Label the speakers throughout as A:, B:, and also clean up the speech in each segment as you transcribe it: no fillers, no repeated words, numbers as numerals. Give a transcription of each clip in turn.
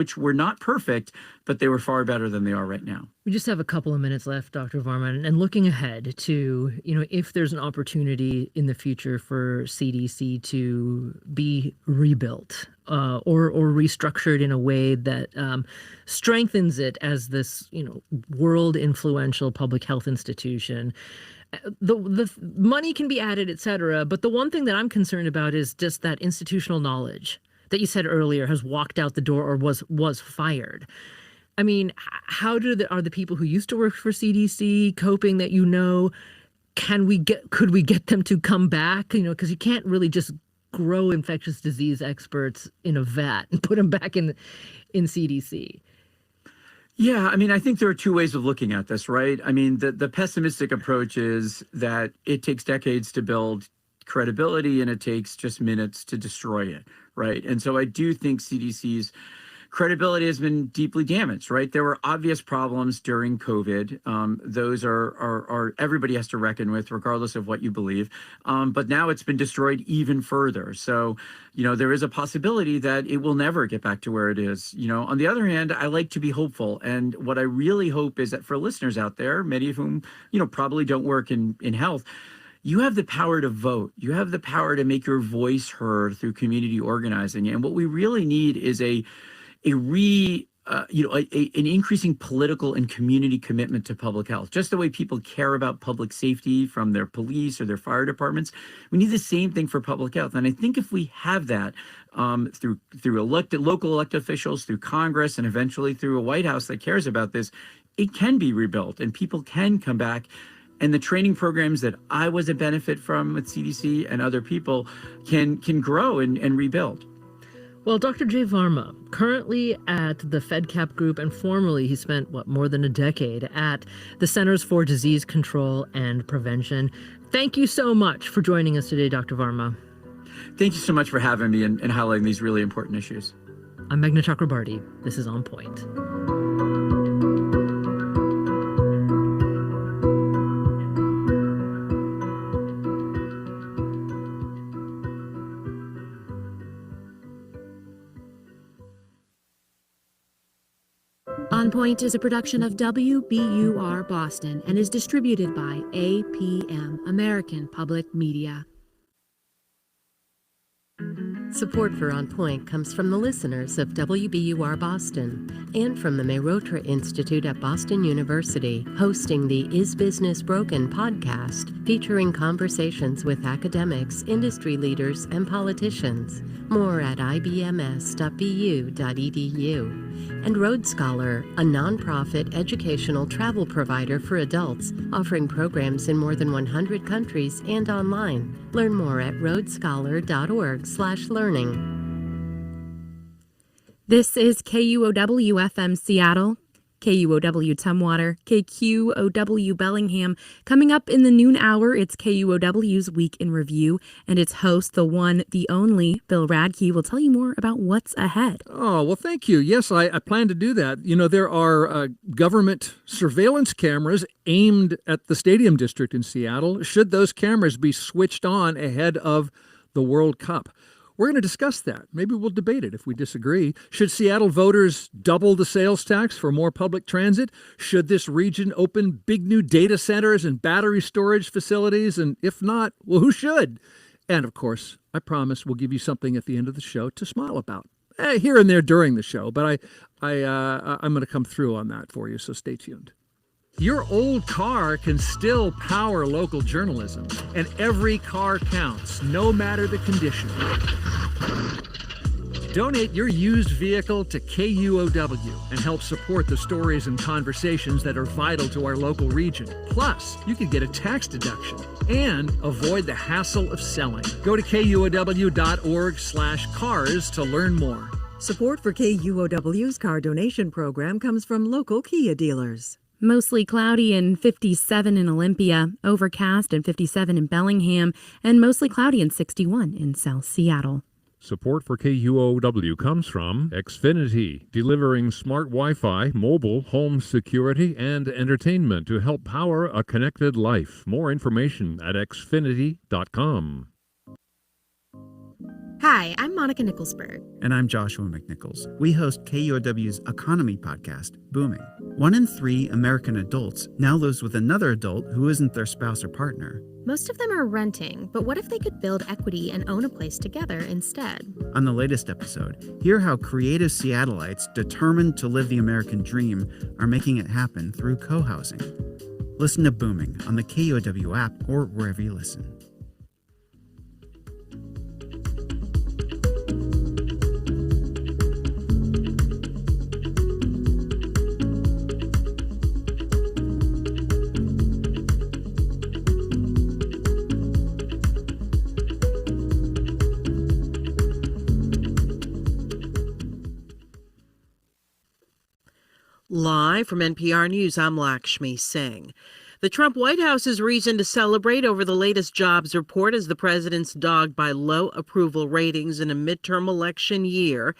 A: which were not perfect, but they were far better than they are right now.
B: We just have a couple of minutes left, Dr. Varma, and looking ahead to, if there's an opportunity in the future for CDC to be rebuilt or restructured in a way that strengthens it as this, world influential public health institution. The money can be added, et cetera. But the one thing that I'm concerned about is just that institutional knowledge that you said earlier has walked out the door or was fired. I mean, how are the people who used to work for CDC coping that could we get them to come back? Because you can't really just grow infectious disease experts in a vat and put them back in CDC.
A: Yeah, I mean, I think there are two ways of looking at this, right? I mean, the pessimistic approach is that it takes decades to build credibility and it takes just minutes to destroy it, right? And so I do think CDC's credibility has been deeply damaged, right? There were obvious problems during COVID. Those are everybody has to reckon with, regardless of what you believe. But now it's been destroyed even further. So, there is a possibility that it will never get back to where it is. On the other hand, I like to be hopeful. And what I really hope is that for listeners out there, many of whom, probably don't work in health, you have the power to vote. You have the power to make your voice heard through community organizing. And what we really need is an increasing political and community commitment to public health, just the way people care about public safety from their police or their fire departments. We need the same thing for public health. And I think if we have that through local elected officials, through Congress, and eventually through a White House that cares about this, it can be rebuilt and people can come back. And the training programs that I was a benefit from with CDC and other people can grow and rebuild.
B: Well, Dr. Jay Varma, currently at the FedCap Group, and formerly he spent, more than a decade at the Centers for Disease Control and Prevention. Thank you so much for joining us today, Dr. Varma.
A: Thank you so much for having me and highlighting these really important issues.
B: I'm Meghna Chakrabarty. This is On Point.
C: On Point is a production of WBUR Boston and is distributed by APM, American Public Media.
D: Support for On Point comes from the listeners of WBUR Boston and from the Mehrotra Institute at Boston University, hosting the Is Business Broken podcast, featuring conversations with academics, industry leaders, and politicians. More at ibms.bu.edu. And Road Scholar, a nonprofit educational travel provider for adults, offering programs in more than 100 countries and online. Learn more at roadscholar.org/learning.
E: This is KUOW-FM Seattle, KUOW Tumwater, KQOW Bellingham. Coming up in the noon hour, it's KUOW's Week in Review, and its host, the one, the only, Bill Radke, will tell you more about what's ahead.
F: Oh, well, thank you. Yes, I plan to do that. There are government surveillance cameras aimed at the Stadium District in Seattle. Should those cameras be switched on ahead of the World Cup? We're going to discuss that. Maybe we'll debate it if we disagree. Should Seattle voters double the sales tax for more public transit? Should this region open big new data centers and battery storage facilities? And if not, well, who should? And of course, I promise we'll give you something at the end of the show to smile about. Here and there during the show, but I'm going to come through on that for you, so stay tuned. Your old car can still power local journalism, and every car counts, no matter the condition. Donate your used vehicle to KUOW and help support the stories and conversations that are vital to our local region. Plus, you can get a tax deduction and avoid the hassle of selling. Go to KUOW.org/cars to learn more.
G: Support for KUOW's car donation program comes from local Kia dealers.
E: Mostly cloudy and 57 in Olympia, overcast and 57 in Bellingham, and mostly cloudy and 61 in South Seattle.
H: Support for KUOW comes from Xfinity, delivering smart Wi-Fi, mobile, home security, and entertainment to help power a connected life. More information at xfinity.com.
I: Hi, I'm Monica Nicholsberg.
J: And I'm Joshua McNichols. We host KUOW's economy podcast, Booming. 1 in 3 American adults now lives with another adult who isn't their spouse or partner.
I: Most of them are renting, but what if they could build equity and own a place together instead?
J: On the latest episode, hear how creative Seattleites determined to live the American dream are making it happen through co-housing. Listen to Booming on the KUOW app or wherever you listen.
K: Live from NPR News, I'm Lakshmi Singh. The Trump White House's reason to celebrate over the latest jobs report as the president's dogged by low approval ratings in a midterm election year.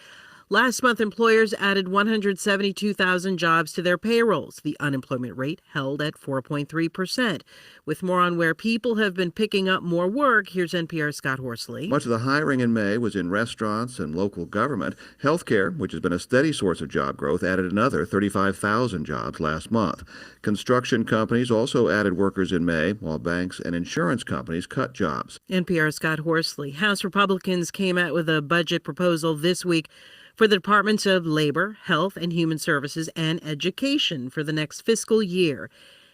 K: Last month, employers added 172,000 jobs to their payrolls. The unemployment rate held at 4.3%. With more on where people have been picking up more work, here's NPR's Scott Horsley.
L: Much of the hiring in May was in restaurants and local government. Healthcare, which has been a steady source of job growth, added another 35,000 jobs last month. Construction companies also added workers in May, while banks and insurance companies cut jobs.
K: NPR's Scott Horsley. House Republicans came out with a budget proposal this week for the Departments of Labor, Health and Human Services, and Education for the next fiscal year.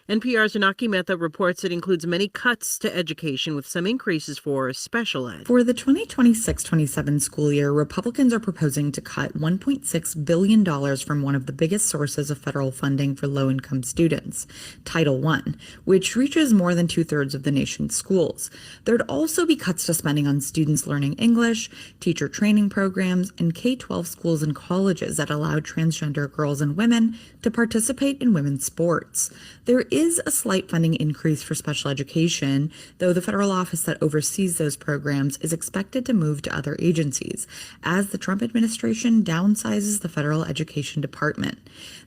K: NPR's Anaki Mehta reports it includes many cuts to education with some increases for special ed.
M: For the 2026-27 school year, Republicans are proposing to cut $1.6 billion from one of the biggest sources of federal funding for low-income students, Title I, which reaches more than two-thirds of the nation's schools. There'd also be cuts to spending on students learning English, teacher training programs, and K-12 schools and colleges that allow transgender girls and women to participate in women's sports. There is a slight funding increase for special education, though the federal office that oversees those programs is expected to move to other agencies, as the Trump administration downsizes the federal education department.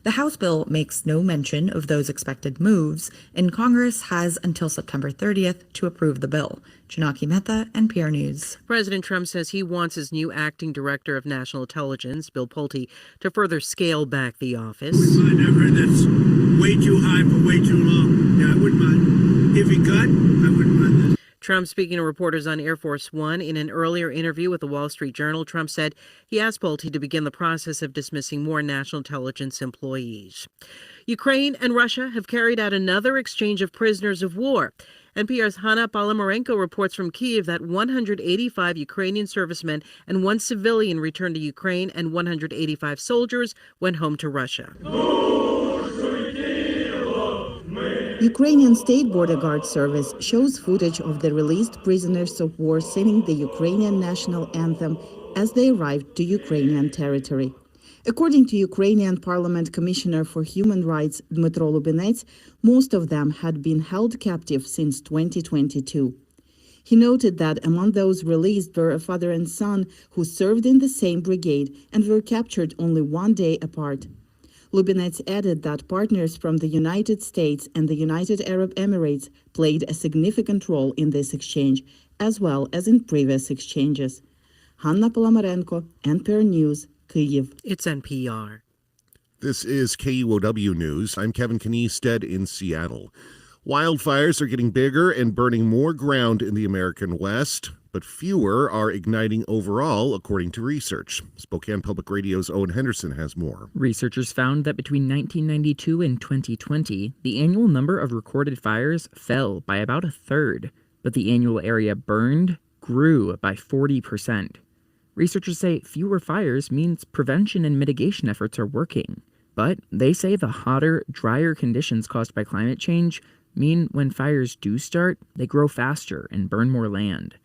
M: The House bill makes no mention of those expected moves, and Congress has until September 30th to approve the bill. Janaki Mehta, NPR News.
K: President Trump says he wants his new acting director of national intelligence, Bill Pulte, to further scale back the office.
N: I've heard that's way too high for way too long. Yeah, I wouldn't mind. If he could, I wouldn't mind that.
K: Trump speaking to reporters on Air Force One. In an earlier interview with the Wall Street Journal, Trump said he asked Pulte to begin the process of dismissing more national intelligence employees. Ukraine and Russia have carried out another exchange of prisoners of war. NPR's Hanna Palamarenko reports from Kyiv that 185 Ukrainian servicemen and 1 civilian returned to Ukraine, and 185 soldiers went home to Russia.
O: Ukrainian State Border Guard Service shows footage of the released prisoners of war singing the Ukrainian national anthem as they arrived to Ukrainian territory. According to Ukrainian Parliament Commissioner for Human Rights Dmytro Lubinets, most of them had been held captive since 2022. He noted that among those released were a father and son who served in the same brigade and were captured only one day apart. Lubinets added that partners from the United States and the United Arab Emirates played a significant role in this exchange, as well as in previous exchanges. Hanna Palamarenko, NPR News, Kyiv.
K: It's NPR.
P: This is KUOW News. I'm Kevin Kniested in Seattle. Wildfires are getting bigger and burning more ground in the American West, but fewer are igniting overall, according to research. Spokane Public Radio's Owen Henderson has more.
Q: Researchers found that between 1992 and 2020, the annual number of recorded fires fell by about a third, but the annual area burned grew by 40%. Researchers say fewer fires means prevention and mitigation efforts are working, but they say the hotter, drier conditions caused by climate change mean when fires do start, they grow faster and burn more land.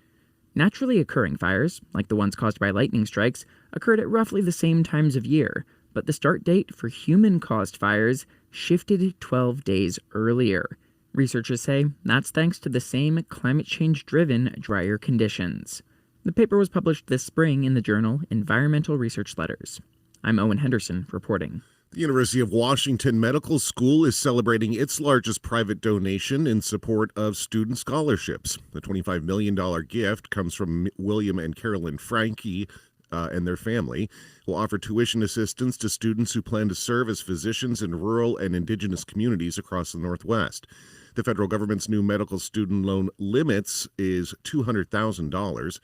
Q: Naturally occurring fires, like the ones caused by lightning strikes, occurred at roughly the same times of year, but the start date for human-caused fires shifted 12 days earlier. Researchers say that's thanks to the same climate change-driven drier conditions. The paper was published this spring in the journal Environmental Research Letters. I'm Owen Henderson reporting.
P: The University of Washington Medical School is celebrating its largest private donation in support of student scholarships. The $25 million gift comes from William and Carolyn Franke and their family. Will offer tuition assistance to students who plan to serve as physicians in rural and indigenous communities across the Northwest. The federal government's new medical student loan limits is $200,000.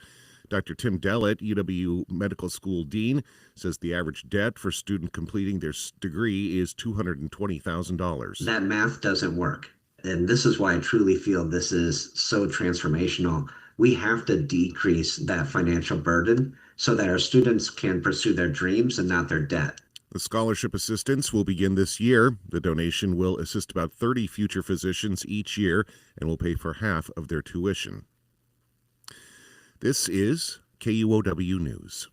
P: Dr. Tim Dellett, UW Medical School Dean, says the average debt for a student completing their degree is $220,000.
R: That math doesn't work. And this is why I truly feel this is so transformational. We have to decrease that financial burden so that our students can pursue their dreams and not their debt.
P: The scholarship assistance will begin this year. The donation will assist about 30 future physicians each year and will pay for half of their tuition. This is KUOW News.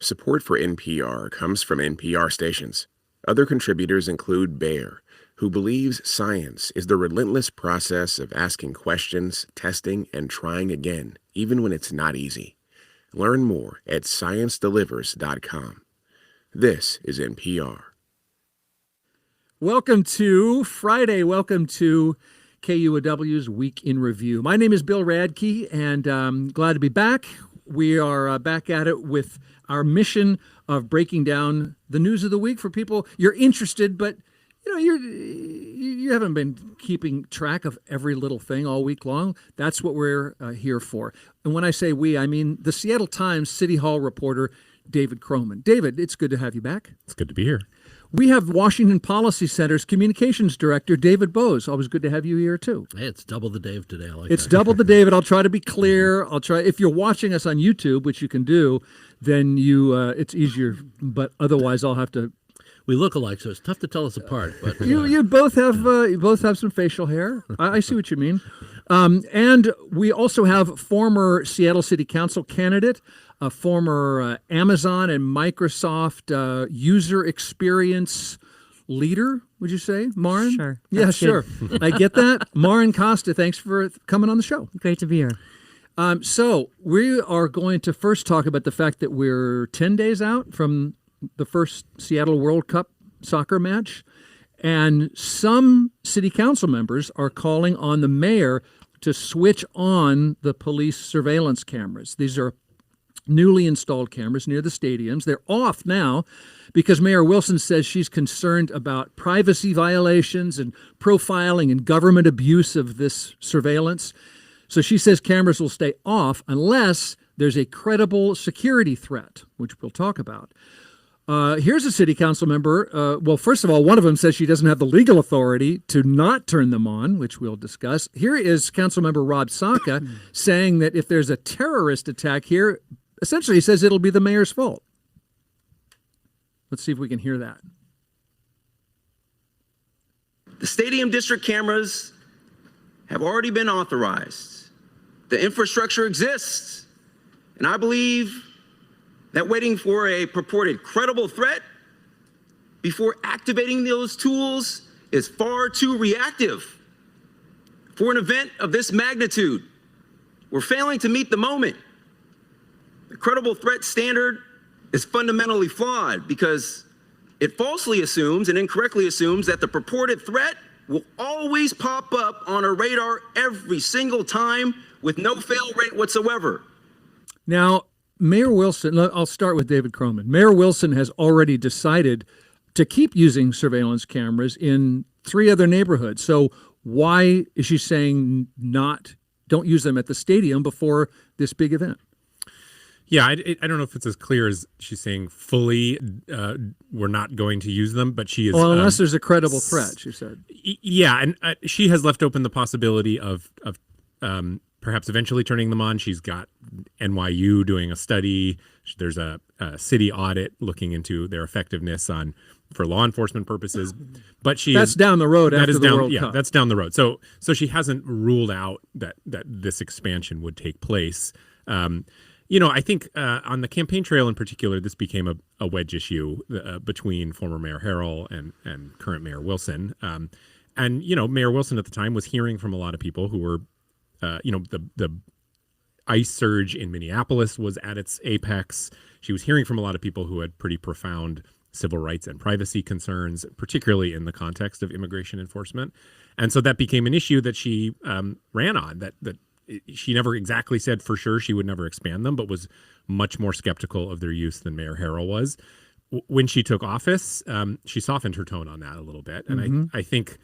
S: Support for NPR comes from NPR stations. Other contributors include Bayer, who believes science is the relentless process of asking questions, testing, and trying again, even when it's not easy. Learn more at ScienceDelivers.com. This is NPR.
F: Welcome to Friday. Welcome to KUOW's Week in Review. My name is Bill Radke, and I'm glad to be back. We are back at it with our mission of breaking down the news of the week for people. You're interested, but you haven't been keeping track of every little thing all week long. That's what we're here for. And when I say we, I mean the Seattle Times City Hall reporter, David Croman. David, it's good to have you back.
T: It's good to be here.
F: We have Washington Policy Center's Communications Director, David Bose. Always good to have you here, too.
U: Hey, it's double the Dave today. I like
F: It's
U: that.
F: double the David. I'll try to be clear. If you're watching us on YouTube, which you can do, then it's easier. But otherwise, I'll have to.
U: We look alike, so it's tough to tell us apart. But
F: You both have some facial hair. I see what you mean. And we also have former Seattle City Council candidate, a former Amazon and Microsoft user experience leader, would you say, Maren?
V: Sure.
F: Yeah,
V: That's
F: sure.
V: good.
F: I get that. Maren Costa, thanks for coming on the show.
V: Great to be here.
F: So we are going to first talk about the fact that we're 10 days out from the first Seattle World Cup soccer match. And some city council members are calling on the mayor to switch on the police surveillance cameras. These are newly installed cameras near the stadiums. They're off now because Mayor Wilson says she's concerned about privacy violations and profiling and government abuse of this surveillance. So she says cameras will stay off unless there's a credible security threat, which we'll talk about. Here's a city council member. Well, first of all, one of them says she doesn't have the legal authority to not turn them on, which we'll discuss. Here is council member Rob Saka saying that if there's a terrorist attack here, essentially he says it'll be the mayor's fault. Let's see if we can hear that.
W: The stadium district cameras have already been authorized. The infrastructure exists. And I believe that waiting for a purported credible threat before activating those tools is far too reactive. For an event of this magnitude, we're failing to meet the moment. The credible threat standard is fundamentally flawed because it falsely assumes and incorrectly assumes that the purported threat will always pop up on our radar every single time with no fail rate whatsoever.
F: Now, Mayor Wilson, I'll start with David Croman. Mayor Wilson has already decided to keep using surveillance cameras in 3 other neighborhoods. So why is she saying don't use them at the stadium before this big event?
T: Yeah, I don't know if it's as clear as she's saying fully we're not going to use them, but she is.
F: Well, unless there's a credible threat, she said.
T: Yeah, and she has left open the possibility of perhaps eventually turning them on. She's got NYU doing a study. There's a city audit looking into their effectiveness for law enforcement purposes. But
F: that's down the road after the World Cup.
T: That's down the road. So she hasn't ruled out that this expansion would take place. I think on the campaign trail in particular, this became a wedge issue between former Mayor Harrell and current Mayor Wilson. And Mayor Wilson at the time was hearing from a lot of people who were, the ICE surge in Minneapolis was at its apex. She was hearing from a lot of people who had pretty profound civil rights and privacy concerns, particularly in the context of immigration enforcement. And so that became an issue that she ran on, that she never exactly said for sure she would never expand them, but was much more skeptical of their use than Mayor Harrell was. When she took office, she softened her tone on that a little bit. And I think,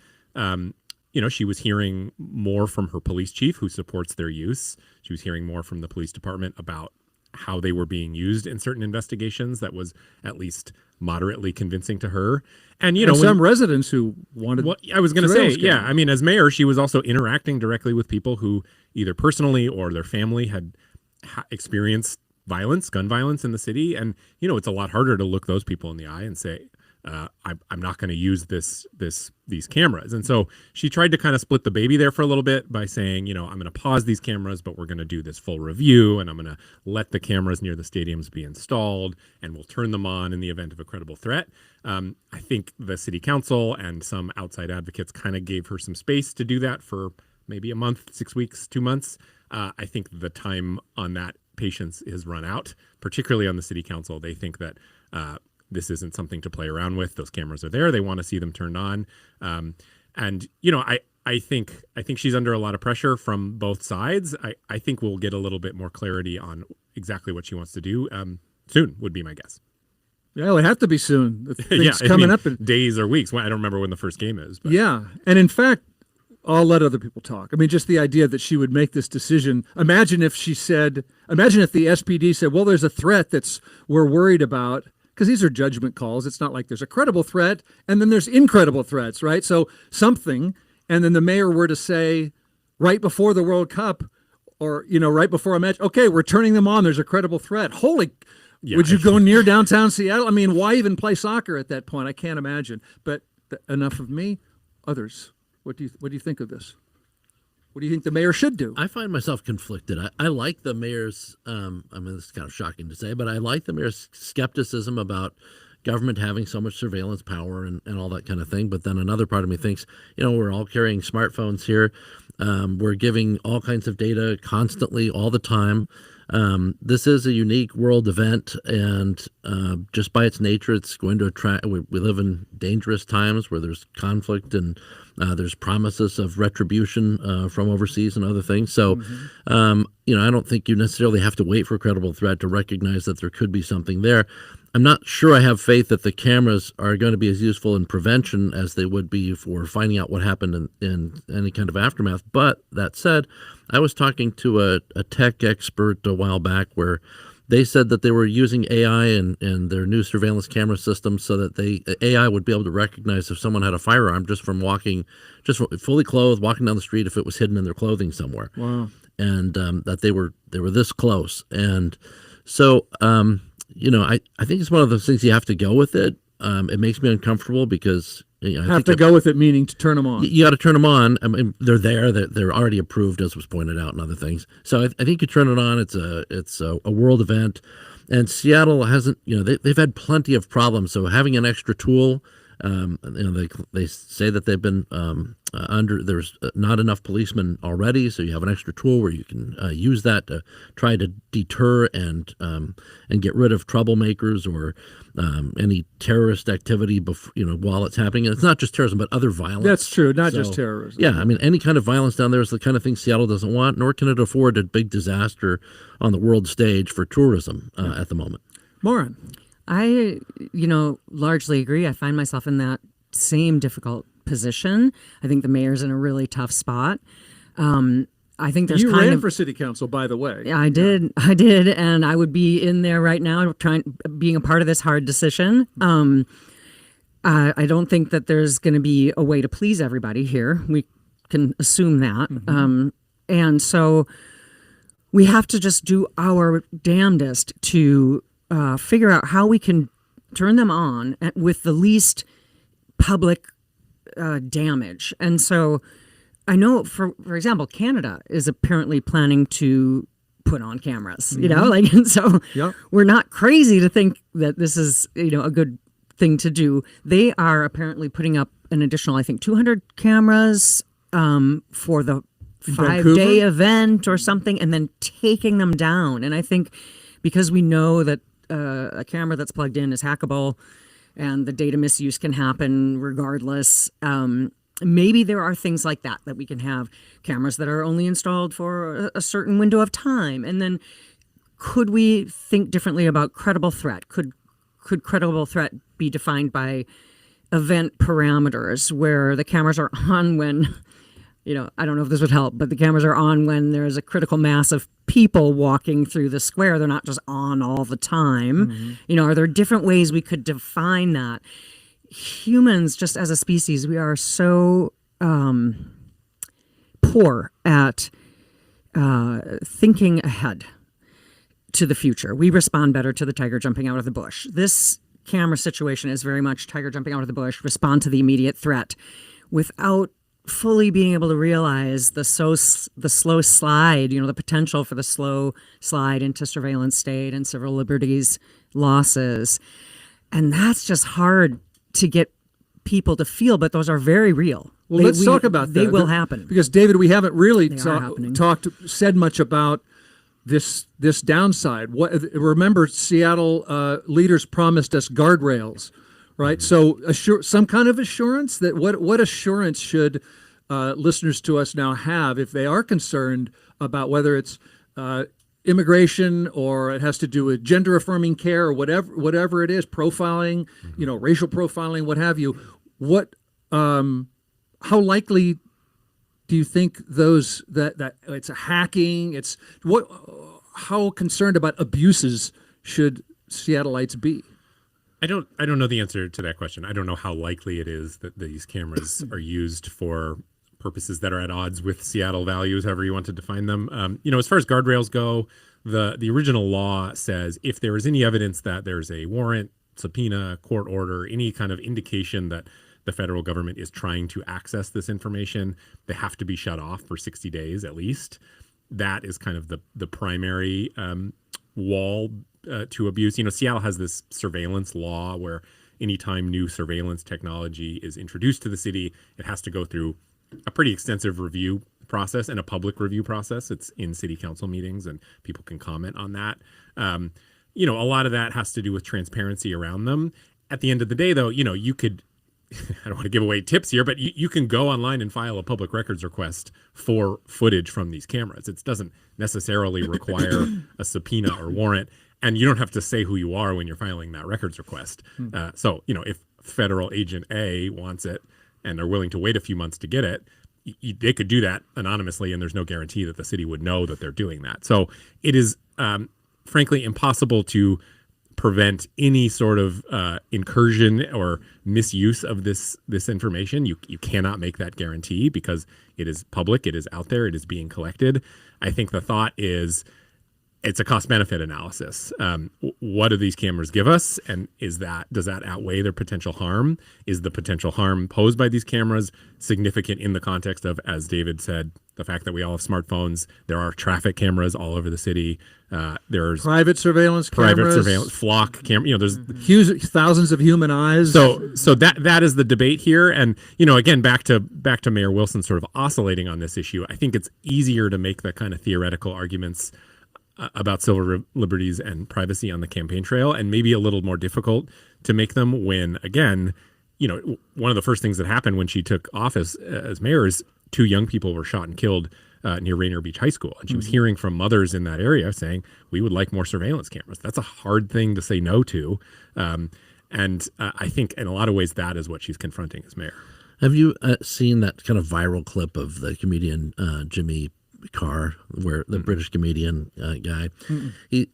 T: she was hearing more from her police chief, who supports their use. She was hearing more from the police department about how they were being used in certain investigations. That was at least moderately convincing to her. And,
F: some residents who wanted.
T: Well, I was going to say, yeah. I mean, as mayor, she was also interacting directly with people who either personally or their family had experienced violence, gun violence in the city. And, it's a lot harder to look those people in the eye and say, I'm not going to use these cameras. And so she tried to kind of split the baby there for a little bit by saying, I'm going to pause these cameras, but we're going to do this full review, and I'm going to let the cameras near the stadiums be installed, and we'll turn them on in the event of a credible threat. I think the city council and some outside advocates kind of gave her some space to do that for maybe a month, 6 weeks, 2 months. I think the time on that patience is run out, particularly on the city council. They think that this isn't something to play around with. Those cameras are there. They want to see them turned on. I think she's under a lot of pressure from both sides. I think we'll get a little bit more clarity on exactly what she wants to do soon, would be my guess.
F: Yeah, it would have to be soon. The thing's coming up in
T: days or weeks. I don't remember when the first game is. But.
F: Yeah, and in fact, I'll let other people talk. I mean, just the idea that she would make this decision. Imagine if the SPD said, well, there's a threat we're worried about. Because these are judgment calls. It's not like there's a credible threat and then there's incredible threats, right? So something, and then the mayor were to say right before the World Cup or, right before a match, okay, we're turning them on. There's a credible threat. Would you go near downtown Seattle? I mean, why even play soccer at that point? I can't imagine. But enough of me. Others, what do you think of this? What do you think the mayor should do?
U: I find myself conflicted. I like the mayor's, this is kind of shocking to say, but I like the mayor's skepticism about government having so much surveillance power and all that kind of thing. But then another part of me thinks, we're all carrying smartphones here. We're giving all kinds of data constantly, all the time. This is a unique world event, and just by its nature, it's going to attract. We live in dangerous times where there's conflict and there's promises of retribution from overseas and other things. So, I don't think you necessarily have to wait for a credible threat to recognize that there could be something there. I'm not sure I have faith that the cameras are going to be as useful in prevention as they would be for finding out what happened in any kind of aftermath. But that said, I was talking to a tech expert a while back where they said that they were using AI in their new surveillance camera system so that AI would be able to recognize if someone had a firearm just fully clothed, walking down the street if it was hidden in their clothing somewhere.
F: Wow.
U: And that they were this close. And so, I think it's one of those things you have to go with it. It makes me uncomfortable because
F: go with it, meaning to turn them on.
U: You got to turn them on. I mean, they're there. They're already approved, as was pointed out, and other things. So I think you turn it on. It's a world event, and Seattle hasn't. They've had plenty of problems. So having an extra tool. They say that they've been there's not enough policemen already, so you have an extra tool where you can use that to try to deter and get rid of troublemakers or any terrorist activity while it's happening. And it's not just terrorism, but other violence.
F: That's true, not just terrorism.
U: Yeah, I mean, any kind of violence down there is the kind of thing Seattle doesn't want, nor can it afford a big disaster on the world stage for tourism at the moment.
F: Maureen.
A: I, largely agree. I find myself in that same difficult position. I think the mayor's in a really tough spot. I think there's
F: you ran for city council, by the way.
A: Yeah, I did, and I would be in there right now, being a part of this hard decision. I don't think that there's going to be a way to please everybody here. We can assume that, and so we have to just do our damnedest to figure out how we can turn them on with the least public damage. And so I know, for example, Canada is apparently planning to put on cameras, and so we're not crazy to think that this is, a good thing to do. They are apparently putting up an additional, I think, 200 cameras for the 5-day event or something, and then taking them down. And I think because we know that a camera that's plugged in is hackable and the data misuse can happen regardless, maybe there are things like that we can have cameras that are only installed for a certain window of time. And then could we think differently about credible threat? Could credible threat be defined by event parameters where the cameras are on when, I don't know if this would help, but the cameras are on when there's a critical mass of people walking through the square. They're not just on all the time. Are there different ways we could define that? Humans, just as a species, we are so poor at thinking ahead to the future. We respond better to the tiger jumping out of the bush. This camera situation is very much tiger jumping out of the bush, respond to the immediate threat without fully being able to realize the slow slide, the potential for the slow slide into surveillance state and civil liberties losses. And that's just hard to get people to feel, but those are very real.
F: Well, let's talk about that.
A: They will happen.
F: Because, David, we haven't really said much about this downside. Remember, Seattle leaders promised us guardrails, right? So some kind of assurance that what assurance should listeners to us now have if they are concerned about whether it's immigration or it has to do with gender affirming care or whatever it is, profiling, racial profiling, what have you. How likely do you think that it's a hacking? How concerned about abuses should Seattleites be?
T: I don't know the answer to that question. I don't know how likely it is that these cameras are used for purposes that are at odds with Seattle values, however you want to define them. As far as guardrails go, the original law says if there is any evidence that there's a warrant, subpoena, court order, any kind of indication that the federal government is trying to access this information, they have to be shut off for 60 days at least. That is kind of the primary wall to abuse. Seattle has this surveillance law where anytime new surveillance technology is introduced to the city, it has to go through a pretty extensive review process and a public review process. It's in city council meetings and people can comment on that. A lot of that has to do with transparency around them. At the end of the day, though, you could, I don't want to give away tips here, but you can go online and file a public records request for footage from these cameras. It doesn't necessarily require a subpoena or warrant, and you don't have to say who you are when you're filing that records request. So, if federal agent A wants it and they're willing to wait a few months to get it, they could do that anonymously, and there's no guarantee that the city would know that they're doing that. So it is, frankly, impossible to prevent any sort of incursion or misuse of this information. You cannot make that guarantee because it is public, it is out there, it is being collected. I think the thought is it's a cost-benefit analysis. What do these cameras give us, and does that outweigh their potential harm? Is the potential harm posed by these cameras significant in the context of, as David said, the fact that we all have smartphones? There are traffic cameras all over the city. There's
F: private surveillance cameras,
T: flock camera. There's
F: thousands of human eyes.
T: So that is the debate here. And again, back to Mayor Wilson sort of oscillating on this issue. I think it's easier to make the kind of theoretical arguments about civil liberties and privacy on the campaign trail, and maybe a little more difficult to make them when, again, one of the first things that happened when she took office as mayor is 2 young people were shot and killed near Rainier Beach High School. And she was hearing from mothers in that area saying, we would like more surveillance cameras. That's a hard thing to say no to. And I think in a lot of ways that is what she's confronting as mayor.
U: Have you seen that kind of viral clip of the comedian Jimmy Carr, where the British comedian guy, he's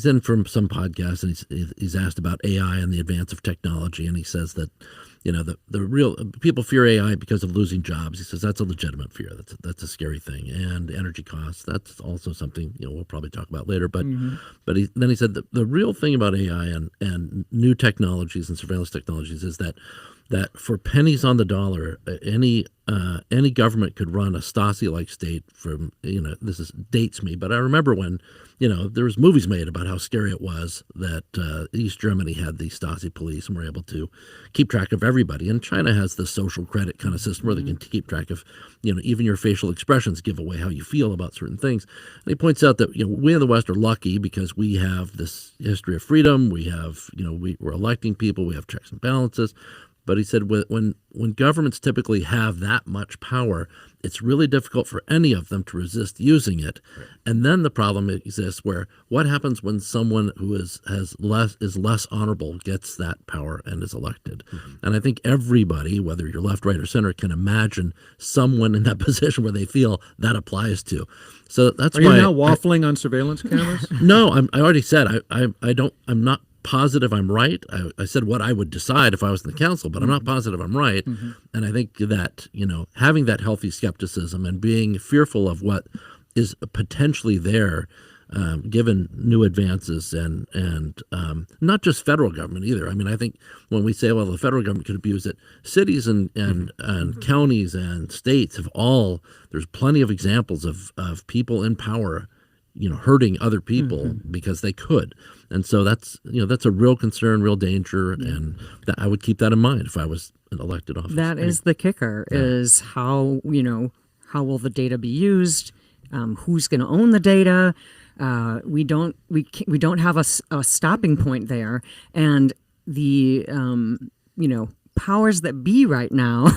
U: in from some podcast, and he's asked about AI and the advance of technology, and he says that the real people fear AI because of losing jobs. He says that's a legitimate fear. That's a scary thing, and energy costs. That's also something we'll probably talk about later. But then he said the real thing about AI and new technologies and surveillance technologies is that that for pennies on the dollar, any government could run a Stasi-like state from, this dates me, but I remember when, there was movies made about how scary it was that East Germany had the Stasi police and were able to keep track of everybody. And China has the social credit kind of system where they can keep track of, even your facial expressions give away how you feel about certain things. And he points out that, we in the West are lucky because we have this history of freedom. We have, we're electing people. We have checks and balances. But he said when governments typically have that much power, it's really difficult for any of them to resist using it. Right. And then the problem exists where what happens when someone who is less honorable gets that power and is elected? Mm-hmm. And I think everybody, whether you're left, right, or center, can imagine someone in that position where they feel that applies to. So that's why.
F: Are you now waffling on surveillance cameras?
U: No, I already said I'm not positive I'm right. I said what I would decide if I was in the council, but I'm not positive I'm right. Mm-hmm. And I think that, having that healthy skepticism and being fearful of what is potentially there, given new advances and not just federal government either. I mean, I think when we say, well, the federal government could abuse it, cities and counties and states have all, there's plenty of examples of people in power hurting other people because they could. And so that's a real concern, real danger. And that I would keep that in mind if I was an elected office.
A: That is the kicker, is how will the data be used? Who's going to own the data? We don't have a stopping point there. And the, powers that be right now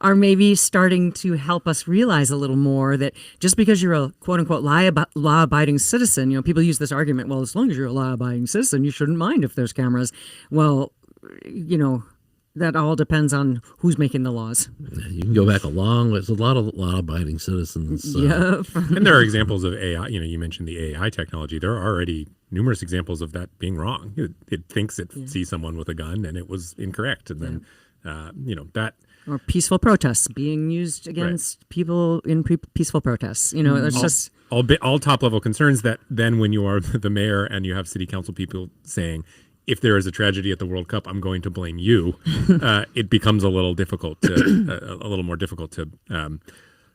A: are maybe starting to help us realize a little more that just because you're a quote unquote law-abiding citizen, people use this argument, well, as long as you're a law-abiding citizen, you shouldn't mind if there's cameras. Well, that all depends on who's making the laws.
U: You can go back there's a lot of law-abiding citizens.
A: Yep.
T: And there are examples of AI. You mentioned the AI technology. There are already numerous examples of that being wrong. It thinks it sees someone with a gun and it was incorrect. And then, that.
A: Or peaceful protests being used against people in peaceful protests. It's just
T: all top level concerns that then when you are the mayor and you have city council people saying, if there is a tragedy at the World Cup, I'm going to blame you. It becomes a little more difficult to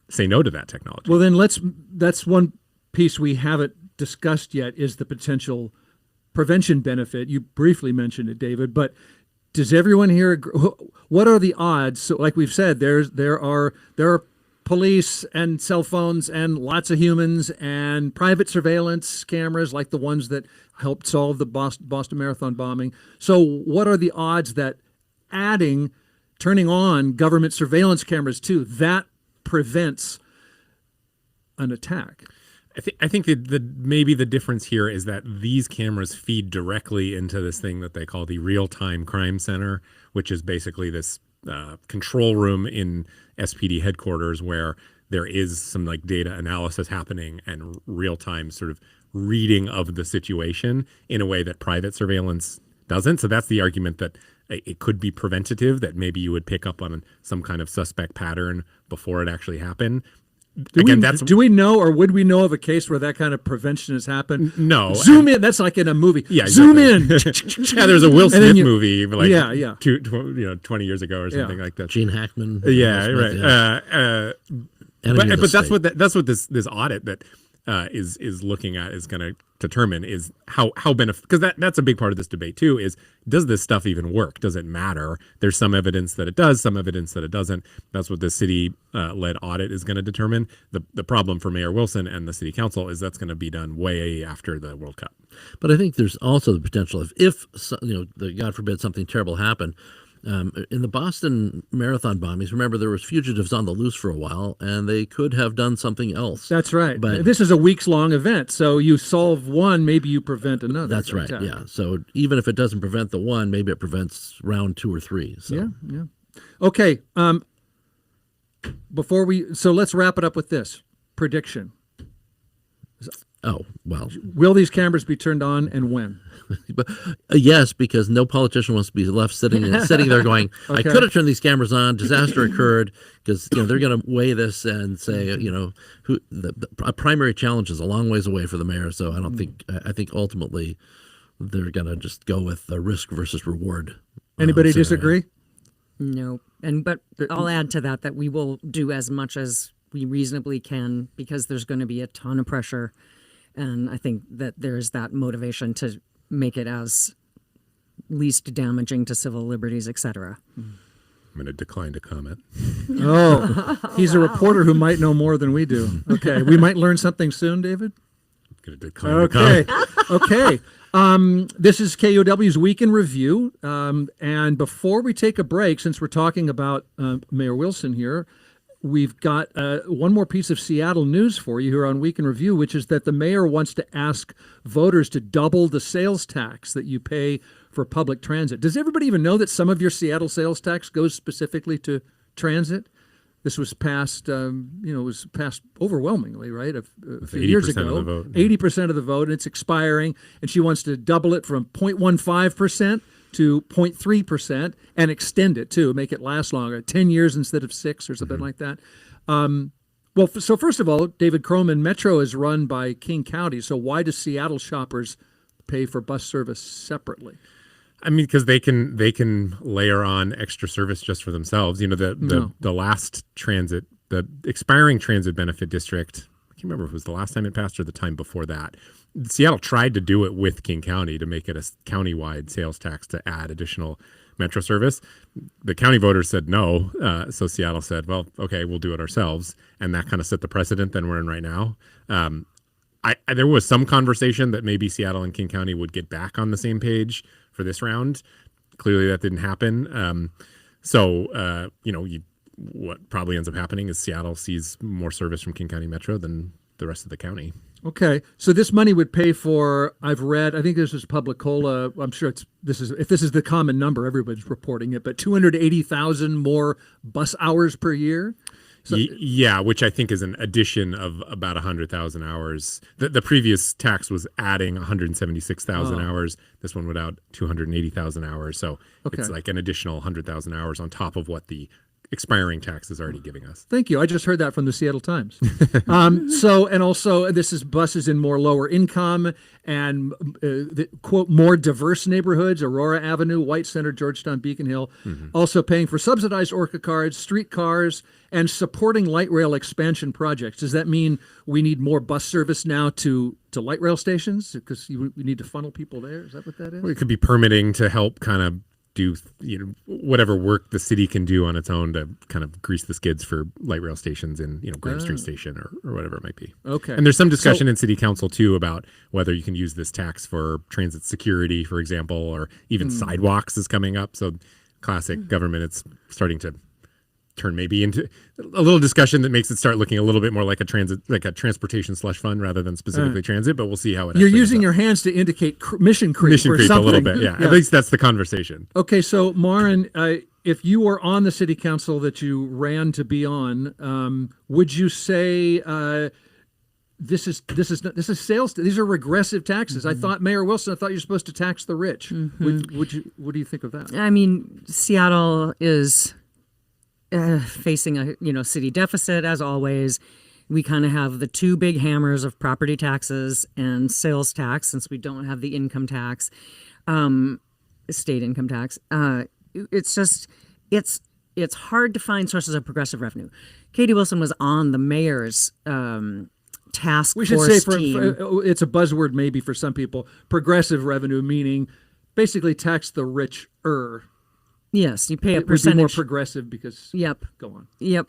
T: say no to that technology.
F: Well, then that's one piece we haven't discussed yet is the potential prevention benefit. You briefly mentioned it, David, but does everyone here agree? What are the odds? So like we've said, there are police and cell phones and lots of humans and private surveillance cameras like the ones that helped solve the Boston Marathon bombing. So what are the odds that turning on government surveillance cameras too, that prevents an attack?
T: I think maybe the difference here is that these cameras feed directly into this thing that they call the real-time crime center, which is basically this control room in SPD headquarters where there is some data analysis happening and real-time sort of reading of the situation in a way that private surveillance doesn't. So that's the argument that it could be preventative, that maybe you would pick up on some kind of suspect pattern before it actually happened.
F: Do we know, or would we know of a case where that kind of prevention has happened?
T: No.
F: Zoom in. That's like in a movie.
T: Yeah,
F: Zoom in.
T: Yeah, there's a Will Smith movie, 20 years ago or something like that.
U: Gene Hackman.
T: Yeah, right. But that's what this audit that is looking at is going to determine is how because that's a big part of this debate too, is does this stuff even work? Does it matter? There's some evidence that it does, some evidence that it doesn't. That's what the city led audit is going to determine. The problem for Mayor Wilson and the city council is that's going to be done way after the World Cup.
U: But I think there's also the potential if God forbid something terrible happened. In the Boston Marathon bombings, remember there was fugitives on the loose for a while, and they could have done something else.
F: That's right. But this is a weeks-long event, so you solve one, maybe you prevent another.
U: That's right. Yeah. So even if it doesn't prevent the one, maybe it prevents round 2 or 3. So.
F: Yeah. Okay. So let's wrap it up with this prediction.
U: Oh, well.
F: Will these cameras be turned on, and when?
U: Yes, because no politician wants to be left sitting there going, okay. I could have turned these cameras on, disaster occurred, because they're going to weigh this and say, a primary challenge is a long ways away for the mayor. So I think ultimately they're going to just go with the risk versus reward.
F: Anybody disagree?
A: No. But I'll add to that we will do as much as we reasonably can because there's going to be a ton of pressure. And I think that there's that motivation to make it as least damaging to civil liberties, et cetera.
T: I'm going to decline to comment.
F: Oh, he's a reporter who might know more than we do. Okay. We might learn something soon, David?
T: Going to decline to comment.
F: Okay. This is KUOW's Week in Review. And before we take a break, since we're talking about Mayor Wilson here, we've got one more piece of Seattle news for you here on Week in Review, which is that the mayor wants to ask voters to double the sales tax that you pay for public transit. Does everybody even know that some of your Seattle sales tax goes specifically to transit? This was passed, was passed overwhelmingly, right? A few years ago.
T: 80% of the vote.
F: 80% of the vote, and it's expiring, and she wants to double it from 0.15% to 0.3% and extend it too, make it last longer, 10 years instead of 6 or something like that. So first of all, David Croman, Metro is run by King County, so why do Seattle shoppers pay for bus service separately?
T: I mean, because they can layer on extra service just for themselves. You know, the last transit, the expiring transit benefit district, I can't remember if it was the last time it passed or the time before that. Seattle tried to do it with King County to make it a countywide sales tax to add additional Metro service. The county voters said no. So Seattle said, well, okay, we'll do it ourselves. And that kind of set the precedent that we're in right now. There was some conversation that maybe Seattle and King County would get back on the same page for this round. Clearly that didn't happen. What probably ends up happening is Seattle sees more service from King County Metro than the rest of the county.
F: Okay, so this money would pay for, I think this is Public Cola, I'm sure if this is the common number, everybody's reporting it, but 280,000 more bus hours per year? So,
T: yeah, which I think is an addition of about 100,000 hours. The previous tax was adding 176,000 hours. This one would add 280,000 hours. So it's like an additional 100,000 hours on top of what the expiring tax is already giving us.
F: Thank you. I just heard that from the Seattle Times. And also this is buses in more lower income and quote, more diverse neighborhoods, Aurora Avenue, White Center, Georgetown, Beacon Hill, also paying for subsidized Orca cards, streetcars, and supporting light rail expansion projects. Does that mean we need more bus service now to light rail stations because we need to funnel people there? Is that what that is?
T: Well, it could be permitting to help kind of do whatever work the city can do on its own to kind of grease the skids for light rail stations in Graham Street Station or whatever it might be.
F: Okay.
T: And there's some discussion in city council too about whether you can use this tax for transit security, for example, or even sidewalks is coming up. So classic government, it's starting to turn maybe into a little discussion that makes it start looking a little bit more like a transportation slush fund rather than specifically transit, but we'll see how it
F: You're using your hands to indicate mission creep or something.
T: A little bit, yeah. At least that's the conversation.
F: Okay, so Maren, if you were on the city council that you ran to be on, would you say this is sales? These are regressive taxes. I thought Mayor Wilson, I thought you're supposed to tax the rich. What do you think of that?
A: I mean, Seattle is facing a city deficit as always. We kind of have the two big hammers of property taxes and sales tax since we don't have the income tax, state income tax. It's hard to find sources of progressive revenue. Katie Wilson was on the mayor's task
F: we should
A: force
F: say
A: team.
F: It's a buzzword maybe for some people. Progressive revenue meaning basically tax the richer.
A: Yes, you pay a
F: it
A: percentage.
F: Would be more progressive because.
A: Yep.
F: Go on.
A: Yep.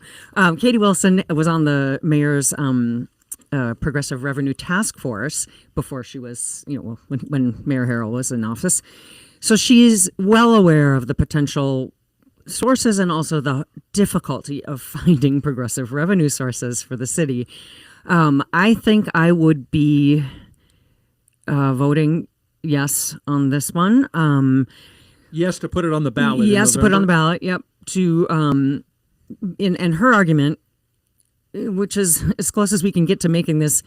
A: Katie Wilson was on the mayor's progressive revenue task force before she was, when Mayor Harrell was in office. So she's well aware of the potential sources and also the difficulty of finding progressive revenue sources for the city. I think I would be voting yes on this one.
F: Yes, to put it on the ballot.
A: Yes, to put it on the ballot. Yep. To and her argument, which is as close as we can get to making this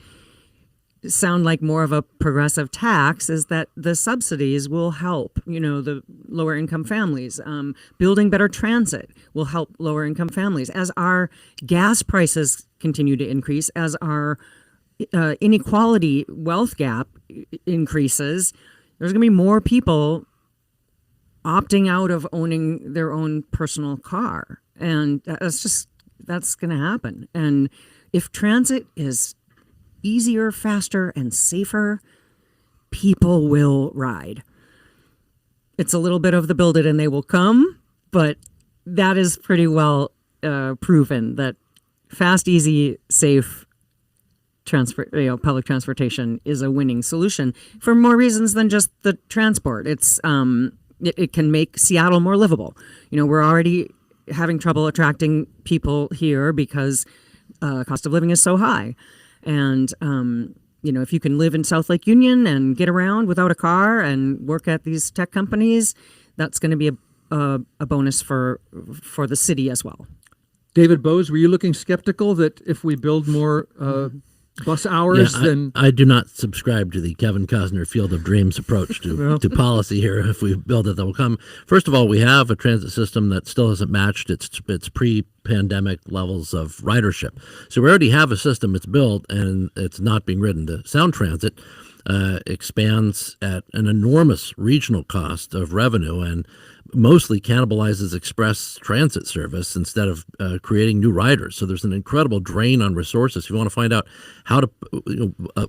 A: sound like more of a progressive tax, is that the subsidies will help, the lower income families. Building better transit will help lower income families. As our gas prices continue to increase, as our wealth gap increases, there's going to be more people opting out of owning their own personal car. And that's going to happen. And if transit is easier, faster, and safer, people will ride. It's a little bit of the build it and they will come, but that is pretty well proven that fast, easy, safe public transportation is a winning solution for more reasons than just the transport. It can make Seattle more livable. We're already having trouble attracting people here because cost of living is so high. And, if you can live in South Lake Union and get around without a car and work at these tech companies, that's going to be a bonus for the city as well.
F: David Bose, were you looking skeptical that if we build more bus hours, then
U: I do not subscribe to the Kevin Costner Field of Dreams approach to policy here. If we build it, that will come. First of all, we have a transit system that still hasn't matched its pre-pandemic levels of ridership. So we already have a system that's built and it's not being ridden. The Sound Transit expands at an enormous regional cost of revenue and mostly cannibalizes express transit service instead of creating new riders. So there's an incredible drain on resources. If you want to find out how to,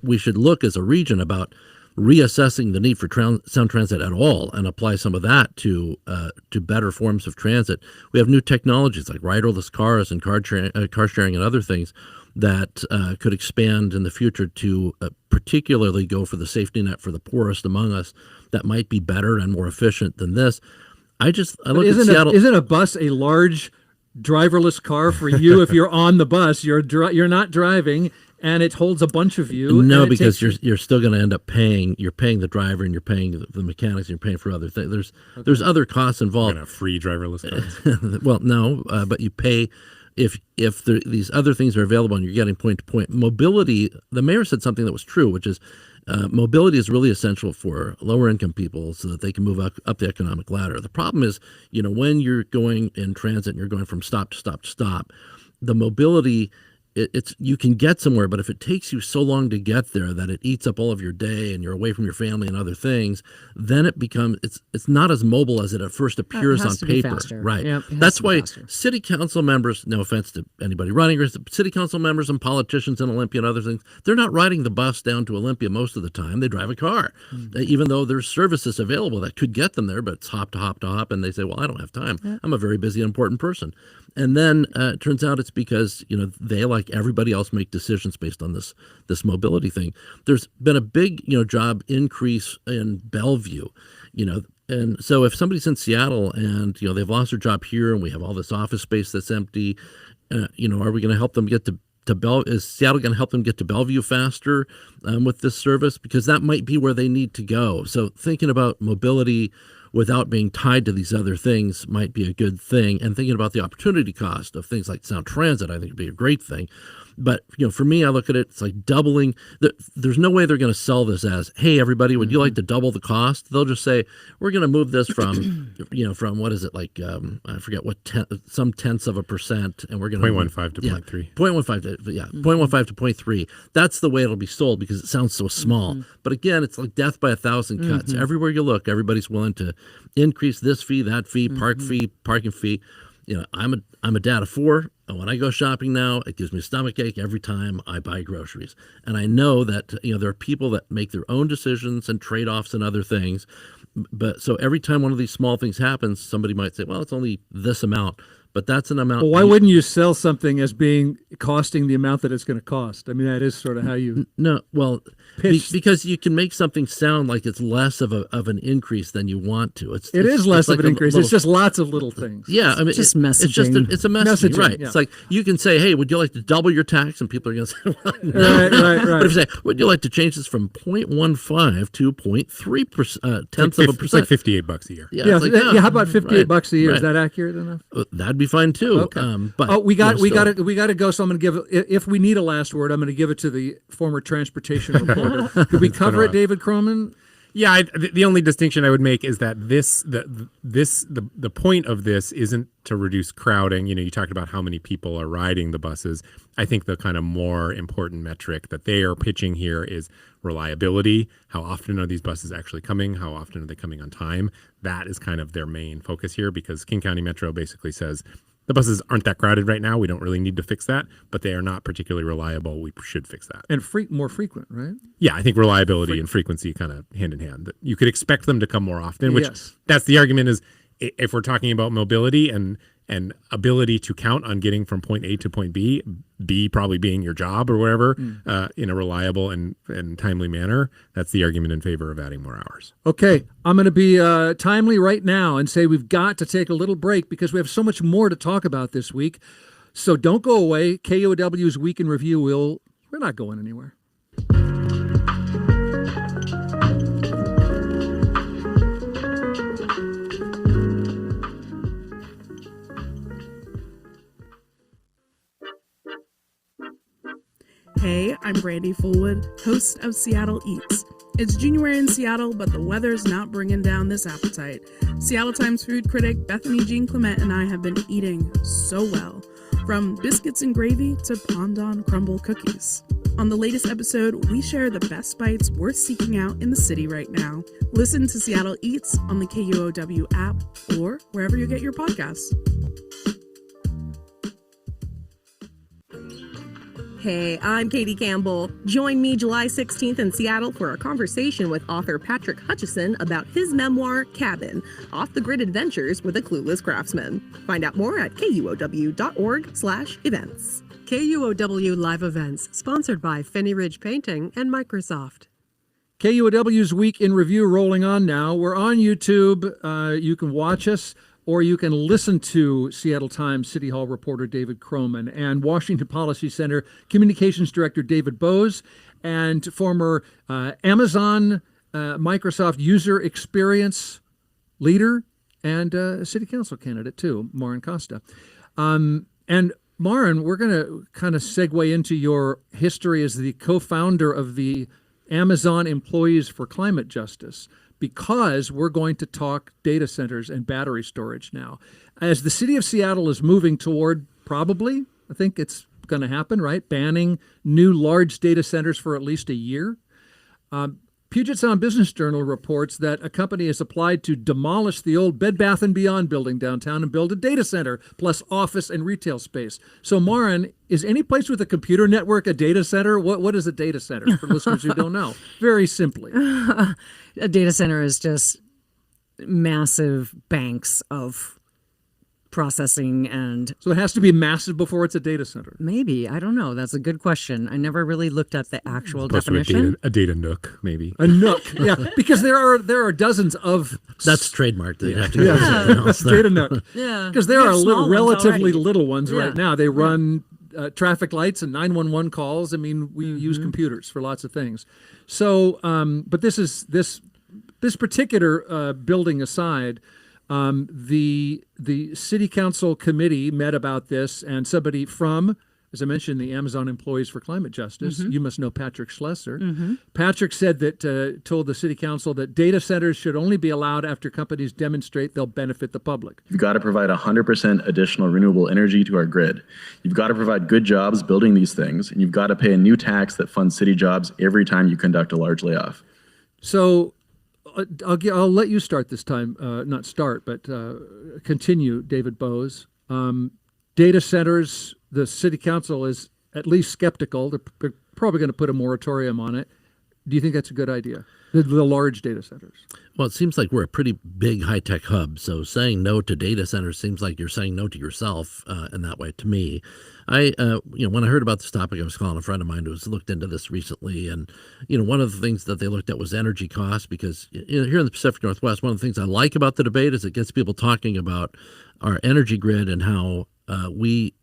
U: we should look as a region about reassessing the need for sound transit at all and apply some of that to better forms of transit. We have new technologies like riderless cars and car sharing and other things that could expand in the future to particularly go for the safety net for the poorest among us that might be better and more efficient than this. I look at Seattle.
F: Isn't a bus a large driverless car for you? If you're on the bus, you're not driving, and it holds a bunch of you.
U: No, because you're still going to end up paying. You're paying the driver, and you're paying the mechanics, and you're paying for other things. There's other costs involved.
T: You're gonna have free driverless cars.
U: Well, no, but you pay if these other things are available, and you're getting point to point mobility. The mayor said something that was true, which is. Mobility is really essential for lower income people so that they can move up the economic ladder. The problem is, when you're going in transit and you're going from stop to stop to stop, the mobility, you can get somewhere, but if it takes you so long to get there that it eats up all of your day and you're away from your family and other things, then it becomes it's not as mobile as it at first appears on paper. Right.
A: Yep,
U: that's why city council members, no offense to anybody running, city council members and politicians in Olympia and other things, they're not riding the bus down to Olympia most of the time. They drive a car, even though there's services available that could get them there, but it's hop to hop to hop, and they say, well, I don't have time. I'm a very busy, important person. And then it turns out it's because they, like everybody else, make decisions based on this mobility thing. There's been a big job increase in Bellevue, and so if somebody's in Seattle and they've lost their job here and we have all this office space that's empty, are we going to help them get to Bellevue? Is Seattle going to help them get to Bellevue faster with this service? Because that might be where they need to go. So thinking about mobility without being tied to these other things might be a good thing. And thinking about the opportunity cost of things like Sound Transit, I think would be a great thing. But, for me, I look at it, it's like doubling. There's no way they're going to sell this as, hey, everybody, would you like to double the cost? They'll just say, we're going to move this from, from what is it, like, I forget what, some tenths of a percent. And we're going to
T: 0.15 to 0.3.
U: 0.15 to 0.15 to 0.3. That's the way it'll be sold because it sounds so small. But again, it's like death by 1,000 cuts. Everywhere you look, everybody's willing to increase this fee, that fee, parking fee. I'm a dad of 4. And when I go shopping now, it gives me a stomach ache every time I buy groceries. And I know that, there are people that make their own decisions and trade-offs and other things. But so every time one of these small things happens, somebody might say, well, it's only this amount. But that's an amount.
F: Well, why wouldn't you sell something as being costing the amount that it's going to cost? I mean, that is sort of how you
U: because you can make something sound like it's less of an increase than you want to. It
F: is less of an increase. It's just lots of little things.
U: Yeah, I mean,
A: just messaging.
U: It's a messaging, right?
F: Yeah.
U: It's like you can say, "Hey, would you like to double your tax?" And people are going to say, well,
F: no. Right.
U: But if you say, "Would you like to change this from 0.15 to 0.3 tenths of a percent?"
T: It's like $58 a year.
F: How about $58 a year? Right. Is that accurate enough?
U: That'd be fine too.
F: Okay.
U: But
F: we got to go. So I'm going to give. If we need a last word, I'm going to give it to the former transportation reporter. Did we cover it, David Croman?
T: Yeah, the only distinction I would make is that the point of this isn't to reduce crowding. You know, you talked about how many people are riding the buses. I think the kind of more important metric that they are pitching here is reliability. How often are these buses actually coming? How often are they coming on time? That is kind of their main focus here, because King County Metro basically says the buses aren't that crowded right now. We don't really need to fix that, but they are not particularly reliable. We should fix that.
F: And more frequent, right?
T: Yeah, I think reliability and frequency kind of hand in hand. That you could expect them to come more often, which
F: Yes.
T: that's the argument is if we're talking about mobility and ability to count on getting from point A to point B, B probably being your job or wherever, in a reliable and timely manner, that's the argument in favor of adding more hours.
F: Okay, I'm going to be timely right now and say we've got to take a little break because we have so much more to talk about this week. So don't go away. KUOW's Week in Review we're not going anywhere.
B: Hey, I'm Brandy Fullwood, host of Seattle Eats. It's January in Seattle, but the weather's not bringing down this appetite. Seattle Times food critic Bethany Jean Clement and I have been eating so well, from biscuits and gravy to Pondon crumble cookies. On the latest episode, we share the best bites worth seeking out in the city right now. Listen to Seattle Eats on the KUOW app or wherever you get your podcasts.
C: Hey, I'm Katie Campbell. Join me July 16th in Seattle for a conversation with author Patrick Hutchison about his memoir, Cabin, Off-the-Grid Adventures with a Clueless Craftsman. Find out more at kuow.org/events.
V: KUOW Live Events, sponsored by Fenny Ridge Painting and Microsoft.
F: KUOW's Week in Review rolling on now. We're on YouTube. You can watch us, or you can listen to Seattle Times City Hall reporter David Croman and Washington Policy Center Communications Director David Bose and former Amazon Microsoft user experience leader and city council candidate too, Maren Costa. And Maren, we're going to kind of segue into your history as the co-founder of the Amazon Employees for Climate Justice, because we're going to talk data centers and battery storage now. As the city of Seattle is moving toward probably, I think it's going to happen, right? Banning new large data centers for at least a year. Puget Sound Business Journal reports that a company has applied to demolish the old Bed Bath & Beyond building downtown and build a data center plus office and retail space. So Maren, is any place with a computer network a data center? What is a data center for listeners who don't know? Very simply.
A: A data center is just massive banks of processing, and
F: so it has to be massive before it's a data center.
A: Maybe, I don't know. That's a good question. I never really looked at the actual
T: Plus
A: definition.
T: A data nook, maybe.
F: A nook, yeah, because there are dozens of.
U: That's trademarked. They have to
F: That's data nook.
A: Yeah,
F: because there are relatively
A: already.
F: little ones
A: Yeah.
F: right now. They run traffic lights and 911 calls. I mean, we use computers for lots of things. So, but this particular building aside. The city council committee met about this, and somebody from, as I mentioned, the Amazon Employees for Climate Justice, you must know Patrick Schlesser. Patrick said that, told the city council that data centers should only be allowed after companies demonstrate they'll benefit the public.
X: You've got to provide 100% additional renewable energy to our grid. You've got to provide good jobs building these things, and you've got to pay a new tax that funds city jobs every time you conduct a large layoff.
F: So, I'll let you start this time. Not start, but continue, David Bose. Data centers, the city council is at least skeptical. They're probably going to put a moratorium on it. Do you think that's a good idea? The large data centers.
U: Well, it seems like we're a pretty big high-tech hub, so saying no to data centers seems like you're saying no to yourself in that way to me. When I heard about this topic, I was calling a friend of mine who's looked into this recently, and one of the things that they looked at was energy costs, because here in the Pacific Northwest, one of the things I like about the debate is it gets people talking about our energy grid and how we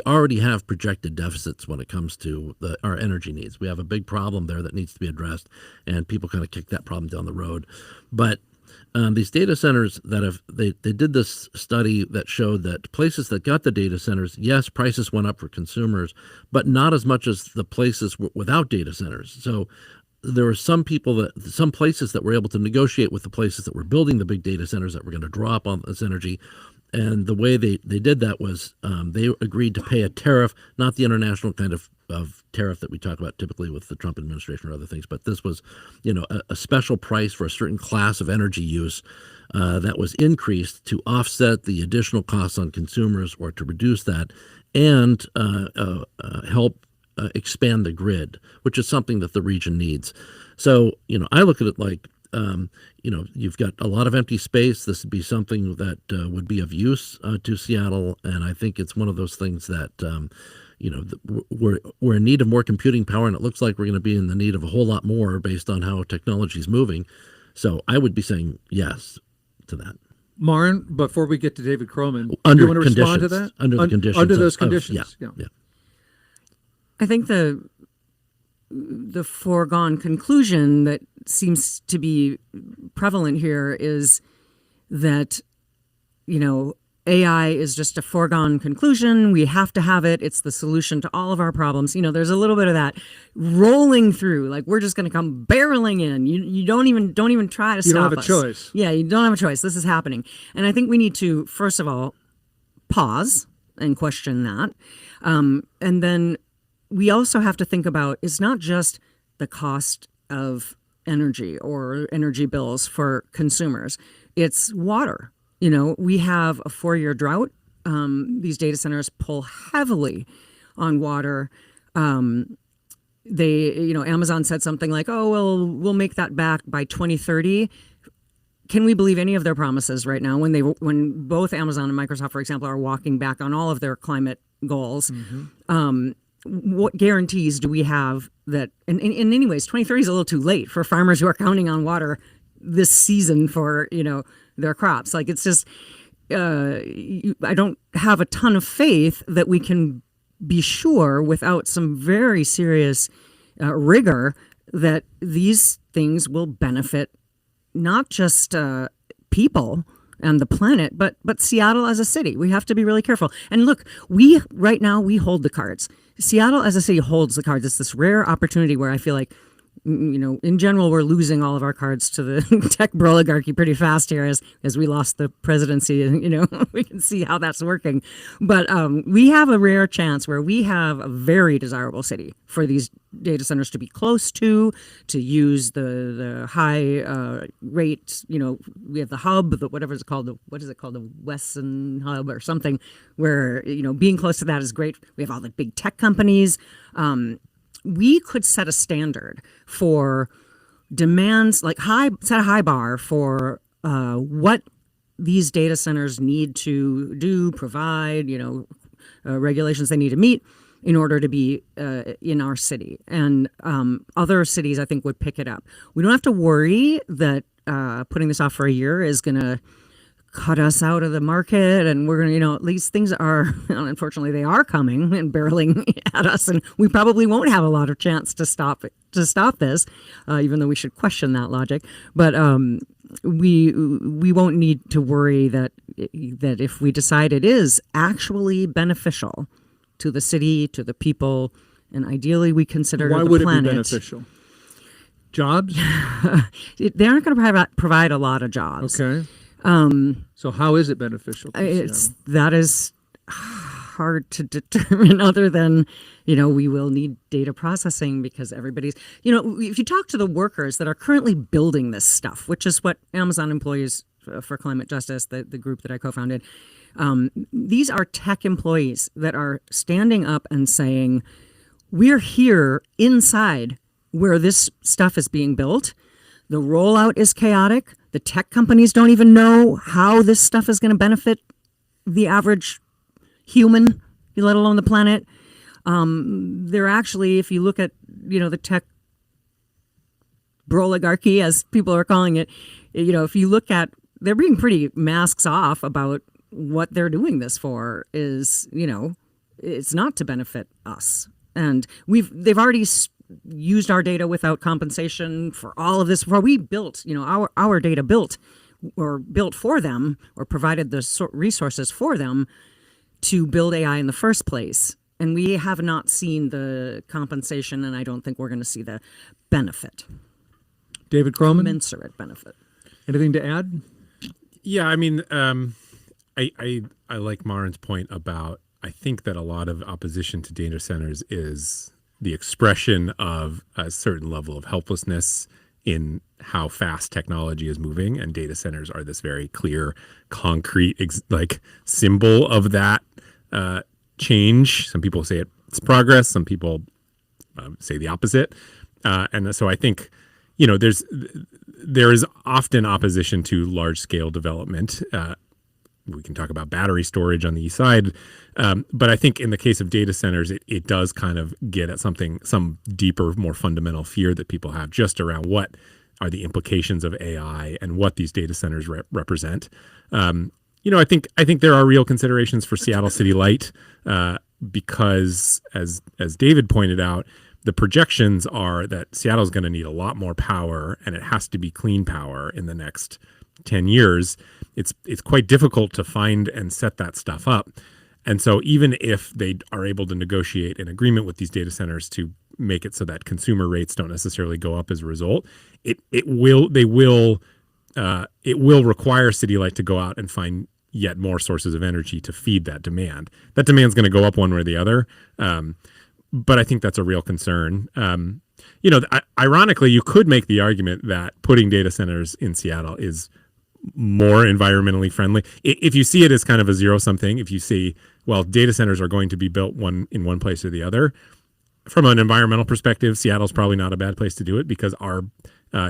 U: already have projected deficits when it comes to our energy needs. We have a big problem there that needs to be addressed, and people kind of kick that problem down the road. But these data centers that they did this study that showed that places that got the data centers, yes, prices went up for consumers, but not as much as the places without data centers. So there were some places that were able to negotiate with the places that were building the big data centers that were going to draw up on this energy. And the way they did that was they agreed to pay a tariff, not the international kind of tariff that we talk about typically with the Trump administration or other things, but this was, a special price for a certain class of energy use that was increased to offset the additional costs on consumers or to reduce that and help expand the grid, which is something that the region needs. So, I look at it like, you've got a lot of empty space. This would be something that would be of use to Seattle. And I think it's one of those things that, we're in need of more computing power, and it looks like we're going to be in the need of a whole lot more based on how technology is moving. So I would be saying yes to that.
F: Maren, before we get to David Croman,
U: Under
F: do you want to respond to
U: conditions.
F: that?
U: Under the conditions.
F: Under those conditions.
U: Yeah.
A: I think the foregone conclusion that seems to be prevalent here is that, AI is just a foregone conclusion. We have to have it. It's the solution to all of our problems. There's a little bit of that rolling through, like we're just going to come barreling in. You don't even try to stop us.
F: You don't have a choice.
A: Yeah, you don't have a choice. This is happening. And I think we need to, first of all, pause and question that. And then we also have to think about, it's not just the cost of energy or energy bills for consumers. It's water. We have a 4-year drought. These data centers pull heavily on water. Amazon said something like, oh, well, we'll make that back by 2030. Can we believe any of their promises right now when both Amazon and Microsoft, for example, are walking back on all of their climate goals? Mm-hmm. What guarantees do we have that, and in any ways, 2030 is a little too late for farmers who are counting on water this season for, their crops. Like, it's just, I don't have a ton of faith that we can be sure without some very serious rigor that these things will benefit not just people and the planet, but Seattle as a city. We have to be really careful. And look, right now we hold the cards. Seattle as a city holds the cards. It's this rare opportunity where I feel like, in general, we're losing all of our cards to the tech oligarchy pretty fast here as we lost the presidency. We can see how that's working. But we have a rare chance where we have a very desirable city for these data centers to be close to use the high rate. We have the hub, what is it called? The Wesson Hub or something, where, being close to that is great. We have all the big tech companies. We could set a standard for demands, set a high bar for what these data centers need to do, provide, regulations they need to meet in order to be in our city. And other cities, I think, would pick it up. We don't have to worry that putting this off for a year is going to cut us out of the market, and we're going to, at least things are, unfortunately, they are coming and barreling at us, and we probably won't have a lot of chance to stop this, even though we should question that logic. But we won't need to worry that if we decide it is actually beneficial to the city, to the people, and ideally we consider
F: Why
A: the
F: would
A: planet.
F: it be beneficial? Jobs?
A: They aren't going to provide a lot of jobs.
F: Okay. So how is it beneficial?
A: That is hard to determine, other than, we will need data processing because everybody's, if you talk to the workers that are currently building this stuff, which is what Amazon Employees for Climate Justice, the group that I co-founded, these are tech employees that are standing up and saying, we're here inside where this stuff is being built. The rollout is chaotic. The tech companies don't even know how this stuff is going to benefit the average human, let alone the planet. They're actually, if you look at, the tech oligarchy, as people are calling it, if you look at, they're being pretty masks off about what they're doing this for is, it's not to benefit us. And they've already used our data without compensation for all of this. Before we built, our data built for them, or provided the resources for them to build AI in the first place. And we have not seen the compensation, and I don't think we're going to see the benefit.
F: David Croman?
A: Commensurate benefit.
F: Anything to add?
T: Yeah, I mean, I like Marin's point about, I think that a lot of opposition to data centers is the expression of a certain level of helplessness in how fast technology is moving, and data centers are this very clear, concrete, symbol of that change. Some people say it's progress. Some people say the opposite. And so I think, there is often opposition to large scale development. We can talk about battery storage on the east side. But I think in the case of data centers, it does kind of get at some deeper, more fundamental fear that people have just around what are the implications of AI and what these data centers represent. I think there are real considerations for Seattle City Light because, as David pointed out, the projections are that Seattle is going to need a lot more power, and it has to be clean power in the next 10 years. It's quite difficult to find and set that stuff up. And so even if they are able to negotiate an agreement with these data centers to make it so that consumer rates don't necessarily go up as a result, it will require City Light to go out and find yet more sources of energy to feed that demand. That demand is going to go up one way or the other. But I think that's a real concern. Ironically, you could make the argument that putting data centers in Seattle is more environmentally friendly. If you see it as kind of a zero-sum thing, if you see, well, data centers are going to be built in one place or the other, from an environmental perspective, Seattle's probably not a bad place to do it because our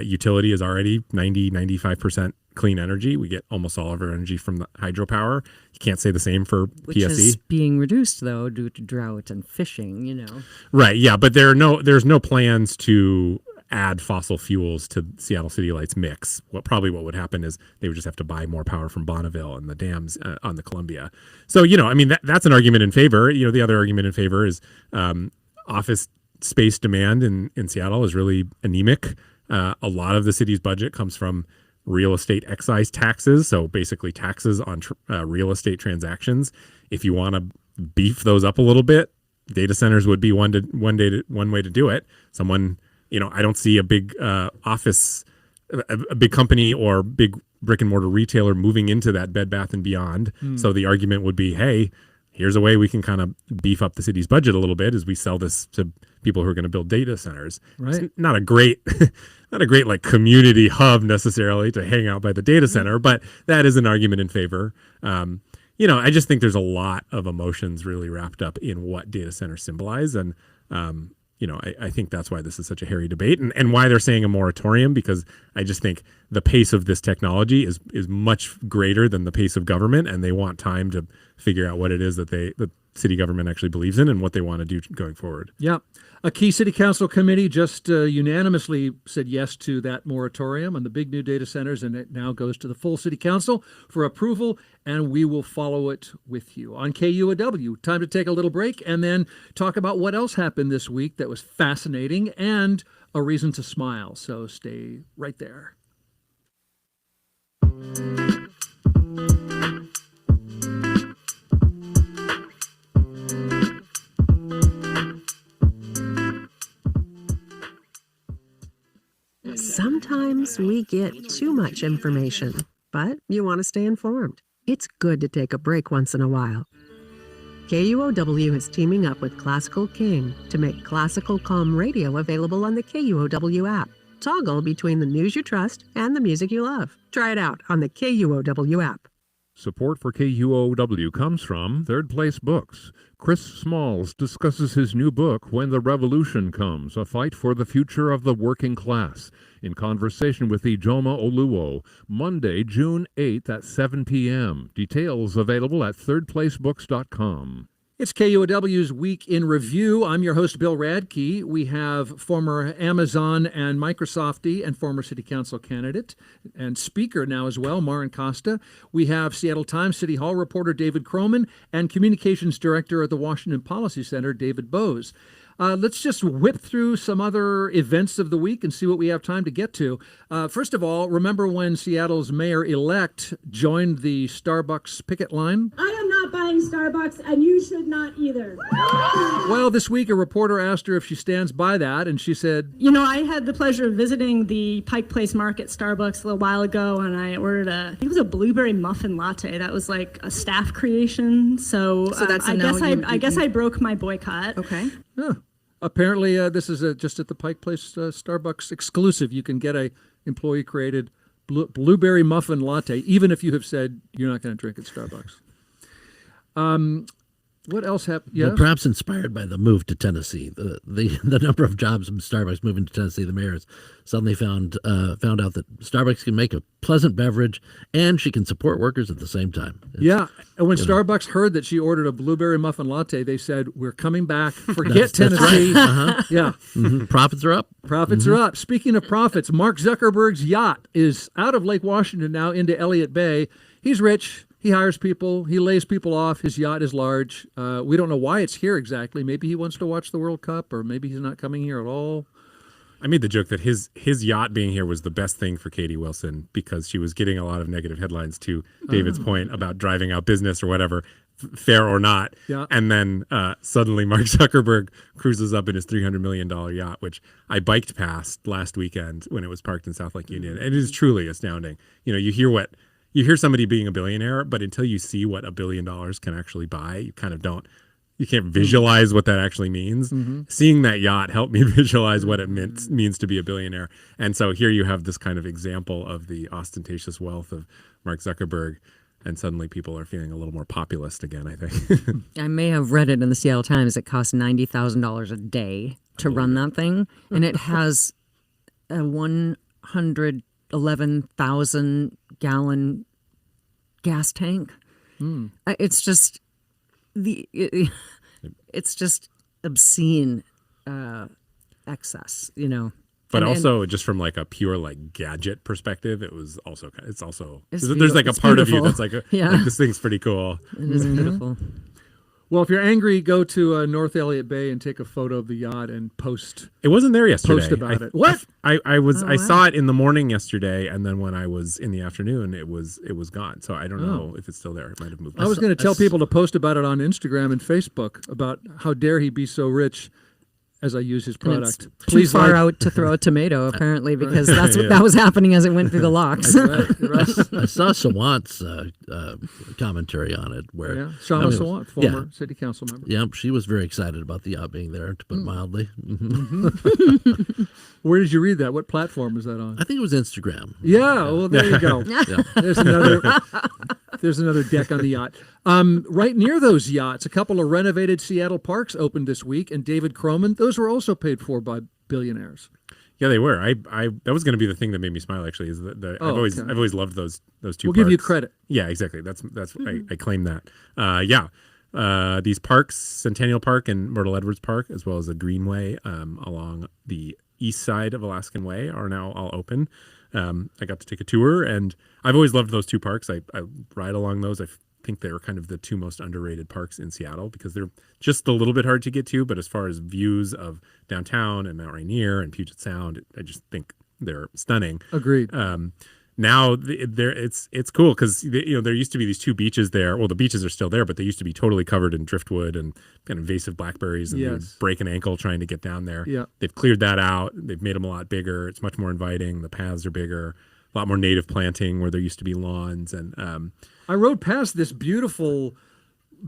T: utility is already 95% clean energy. We get almost all of our energy from the hydropower. You can't say the same for
A: Which
T: PSE.
A: is being reduced, though, due to drought and fishing,
T: Right, yeah, but there's no plans to add fossil fuels to Seattle City Light's mix. What would happen is they would just have to buy more power from Bonneville and the dams on the Columbia. So, that's an argument in favor. The other argument in favor is office space demand in Seattle is really anemic. A lot of the city's budget comes from real estate excise taxes, so basically taxes on real estate transactions. If you want to beef those up a little bit, data centers would be one way to do it. I don't see a big office, a big company or big brick and mortar retailer moving into that Bed Bath and Beyond. So the argument would be, hey, here's a way we can kind of beef up the city's budget a little bit as we sell this to people who are going to build data centers.
F: Right.
T: It's not a great like community hub necessarily to hang out by the data center, but that is an argument in favor. I just think there's a lot of emotions really wrapped up in what data centers symbolize. And, I think that's why this is such a hairy debate and why they're saying a moratorium, because I just think the pace of this technology is much greater than the pace of government, and they want time to figure out what it is that the city government actually believes in and what they want to do going forward.
F: Yeah. A key city council committee just unanimously said yes to that moratorium on the big new data centers, and it now goes to the full city council for approval, and we will follow it with you on KUOW. Time to take a little break and then talk about what else happened this week that was fascinating and a reason to smile. So stay right there.
V: Sometimes we get too much information, but you want to stay informed. It's good to take a break once in a while. KUOW is teaming up with Classical King to make classical calm radio available on the KUOW app. Toggle between the news you trust and the music you love. Try it out on the KUOW app.
D: Support for KUOW comes from Third Place Books. Chris Smalls discusses his new book, When the Revolution Comes, A Fight for the Future of the Working Class, in conversation with Ijoma Oluwo, Monday, June 8th at 7 p.m. Details available at thirdplacebooks.com.
F: It's KUOW's Week in Review. I'm your host, Bill Radke. We have former Amazon and Microsoftie and former City Council candidate and speaker now as well, Marin Costa. We have Seattle Times City Hall reporter David Croman and Communications Director at the Washington Policy Center, David Bose. Let's just whip through some other events of the week and see what we have time to get to. First of all, remember when Seattle's mayor-elect joined the Starbucks picket line?
E: I am not not buying Starbucks, and you should not either.
F: Well, this week a reporter asked her if she stands by that, and she said,
E: You know, I had the pleasure of visiting the Pike Place Market Starbucks a little while ago, and I ordered I think it was a blueberry muffin latte. That was like a staff creation. So
M: that's a
E: I
M: no.
E: guess I broke my boycott.
M: Okay.
F: apparently this is just at the Pike Place Starbucks exclusive. You can get a employee-created blueberry muffin latte, even if you have said you're not going to drink at Starbucks. What else happened? Yeah.
U: Well, perhaps inspired by the move to Tennessee, the number of jobs from Starbucks moving to Tennessee, the mayor has suddenly found out that Starbucks can make a pleasant beverage and she can support workers at the same time.
F: Yeah, and when Starbucks heard that she ordered a blueberry muffin latte, they said, "We're coming back. Forget Tennessee."
U: That's right. Uh-huh.
F: Yeah,
U: profits are up.
F: Profits are up. Speaking of profits, Mark Zuckerberg's yacht is out of Lake Washington now into Elliott Bay. He's rich. He hires people. He lays people off. His yacht is large. We don't know why it's here exactly. Maybe he wants to watch the World Cup, or maybe he's not coming here at all.
T: I made the joke that his yacht being here was the best thing for Katie Wilson because she was getting a lot of negative headlines, to David's point about driving out business or whatever, fair or not.
F: Yeah.
T: And then suddenly Mark Zuckerberg cruises up in his $300 million yacht, which I biked past last weekend when it was parked in South Lake Union. And it is truly astounding. You know, you hear somebody being a billionaire, but until you see what $1 billion can actually buy, you kind of you can't visualize what that actually means.
F: Mm-hmm.
T: Seeing that yacht helped me visualize what it means to be a billionaire. And so here you have this kind of example of the ostentatious wealth of Mark Zuckerberg, and suddenly people are feeling a little more populist again, I think.
A: I may have read it in the Seattle Times. It costs $90,000 a day to run that thing, and it has a 111,000 gallon gas tank. It's just it's just obscene excess, you know.
T: But
A: And
T: also, just from like a pure like gadget perspective, there's
A: beautiful.
T: like a
A: It's
T: part of you
A: beautiful.
T: that's like,
A: Yeah.
T: like, this thing's pretty cool.
A: It is beautiful.
F: Well, if you're angry, go to North Elliott Bay and take a photo of the yacht and post.
T: It wasn't there yesterday.
F: Post about it. What?
T: I saw it in the morning yesterday, and then when I was in the afternoon, it was gone. So I don't know if it's still there. It might have moved.
F: I was going to tell people to post about it on Instagram and Facebook about how dare he be so rich as I use his
A: And
F: product.
A: it's too far out to throw a tomato, apparently, because that's what
T: Yeah.
A: that was happening as it went through the locks.
U: I saw Sawant's commentary on it where
F: Yeah, Shama Sawant, former city council member.
U: Yeah, she was very excited about the yacht being there, to put it mildly.
F: Where did you read that? What platform was that on?
U: I think it was Instagram.
F: Yeah, well, there you go.
U: Yeah.
F: There's another deck on the yacht. Right near those yachts, a couple of renovated Seattle parks opened this week, and David Croman, those were also paid for by billionaires.
T: Yeah, they were. I that was going to be the thing that made me smile. Actually, is that
F: Oh,
T: I've
F: okay.
T: always loved those two.
F: We'll
T: parks.
F: give you credit.
T: Yeah, exactly. That's I claim that. These parks, Centennial Park and Myrtle Edwards Park, as well as the Greenway along the east side of Alaskan Way, are now all open. I got to take a tour, and I've always loved those two parks. I ride along those. I think they're kind of the two most underrated parks in Seattle because they're just a little bit hard to get to, but as far as views of downtown and Mount Rainier and Puget Sound, I just think they're stunning.
F: Agreed.
T: Now it's cool because there used to be these two beaches there. Well, the beaches are still there, but they used to be totally covered in driftwood and kind of invasive blackberries, and you'd break an ankle trying to get down there.
F: Yeah.
T: They've cleared that out. They've made them a lot bigger. It's much more inviting. The paths are bigger. A lot more native planting where there used to be lawns. And
F: I rode past this beautiful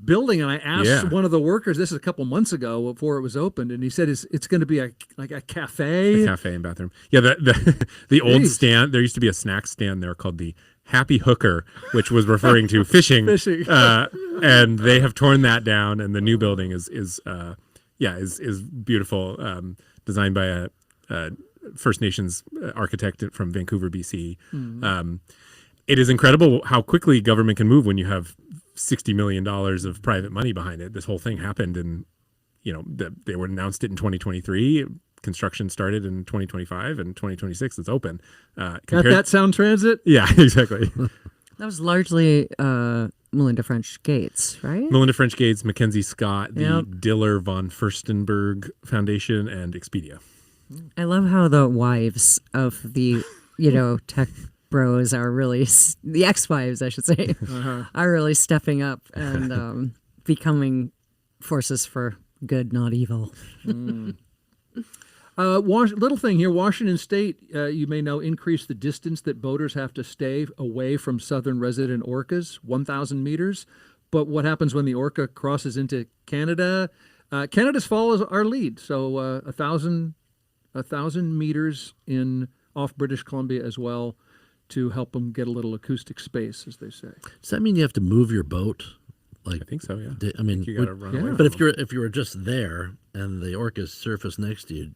F: building, and I asked one of the workers, this is a couple months ago before it was opened, and he said it's going to be a cafe.
T: A cafe and bathroom. Yeah, the old stand, there used to be a snack stand there called the Happy Hooker, which was referring to fishing. And they have torn that down, and the new building is beautiful, designed by a First Nations architect from Vancouver, BC. It is incredible how quickly government can move when you have $60 million of private money behind it. This whole thing happened in, they were announced it in 2023. Construction started in 2025, and 2026 it's open.
F: Got that Sound Transit?
T: Yeah, exactly.
A: That was largely Melinda French Gates, right?
T: Melinda French Gates, Mackenzie Scott, the
A: Yep.
T: Diller von Furstenberg Foundation, and Expedia.
A: I love how the wives of the, tech bros are really, the ex-wives, I should say, are really stepping up and becoming forces for good, not evil.
F: Little thing here, Washington State, you may know, increased the distance that boaters have to stay away from southern resident orcas, 1,000 meters. But what happens when the orca crosses into Canada? Canada's follows our lead, so 1,000 meters off British Columbia as well, to help them get a little acoustic space, as they say.
U: Does that mean you have to move your boat? Like,
T: I think so, yeah.
U: I mean,
T: You gotta run away
U: but
T: from
U: if you were just there and the orcas surface next to you,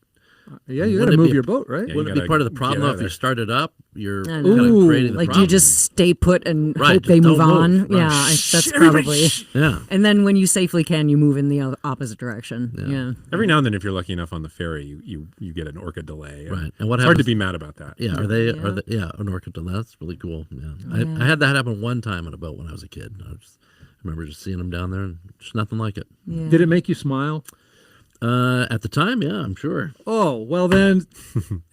F: yeah, you got to move your boat, right?
T: Yeah,
U: Wouldn't it be part of the problem though, if you started up, you're
A: I
U: kind of
A: know.
U: creating the
A: Like, do
U: problem?
A: you just stay put and
U: Right,
A: hope they
U: just
A: move
U: don't
A: on?
U: move. Right.
A: Yeah, that's probably.
U: Yeah.
A: And then when you safely can, you move in the opposite direction. Yeah.
T: Every now and then, if you're lucky enough on the ferry, you get an orca delay.
U: Right. And what
T: it's hard to
U: happens-
T: be mad about that.
U: Yeah, are they an orca delay? That's really cool. Yeah. I had that happen one time on a boat when I was a kid. I remember just seeing them down there and just nothing like it.
A: Yeah.
F: Did it make you smile?
U: At the time, yeah, I'm sure.
F: Oh, well then,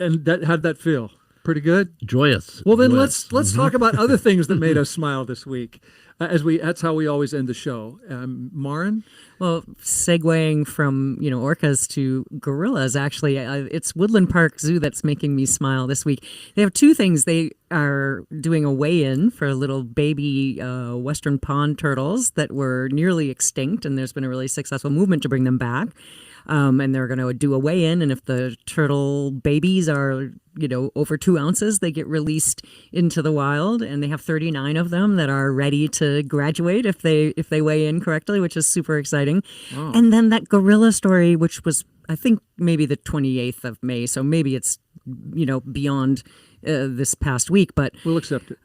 F: and how'd that feel? Pretty good?
U: Joyous.
F: Well then,
U: Joyous.
F: let's talk about other things that made us smile this week. That's how we always end the show. Maren?
A: Well, segueing from orcas to gorillas, actually, it's Woodland Park Zoo that's making me smile this week. They have two things. They are doing a weigh-in for little baby western pond turtles that were nearly extinct, and there's been a really successful movement to bring them back. And they're going to do a weigh-in, and if the turtle babies are, over 2 ounces, they get released into the wild, and they have 39 of them that are ready to graduate if they weigh in correctly, which is super exciting.
F: Oh.
A: And then that gorilla story, which was, I think, maybe the 28th of May, so maybe it's, beyond this past week, but
F: we'll accept it.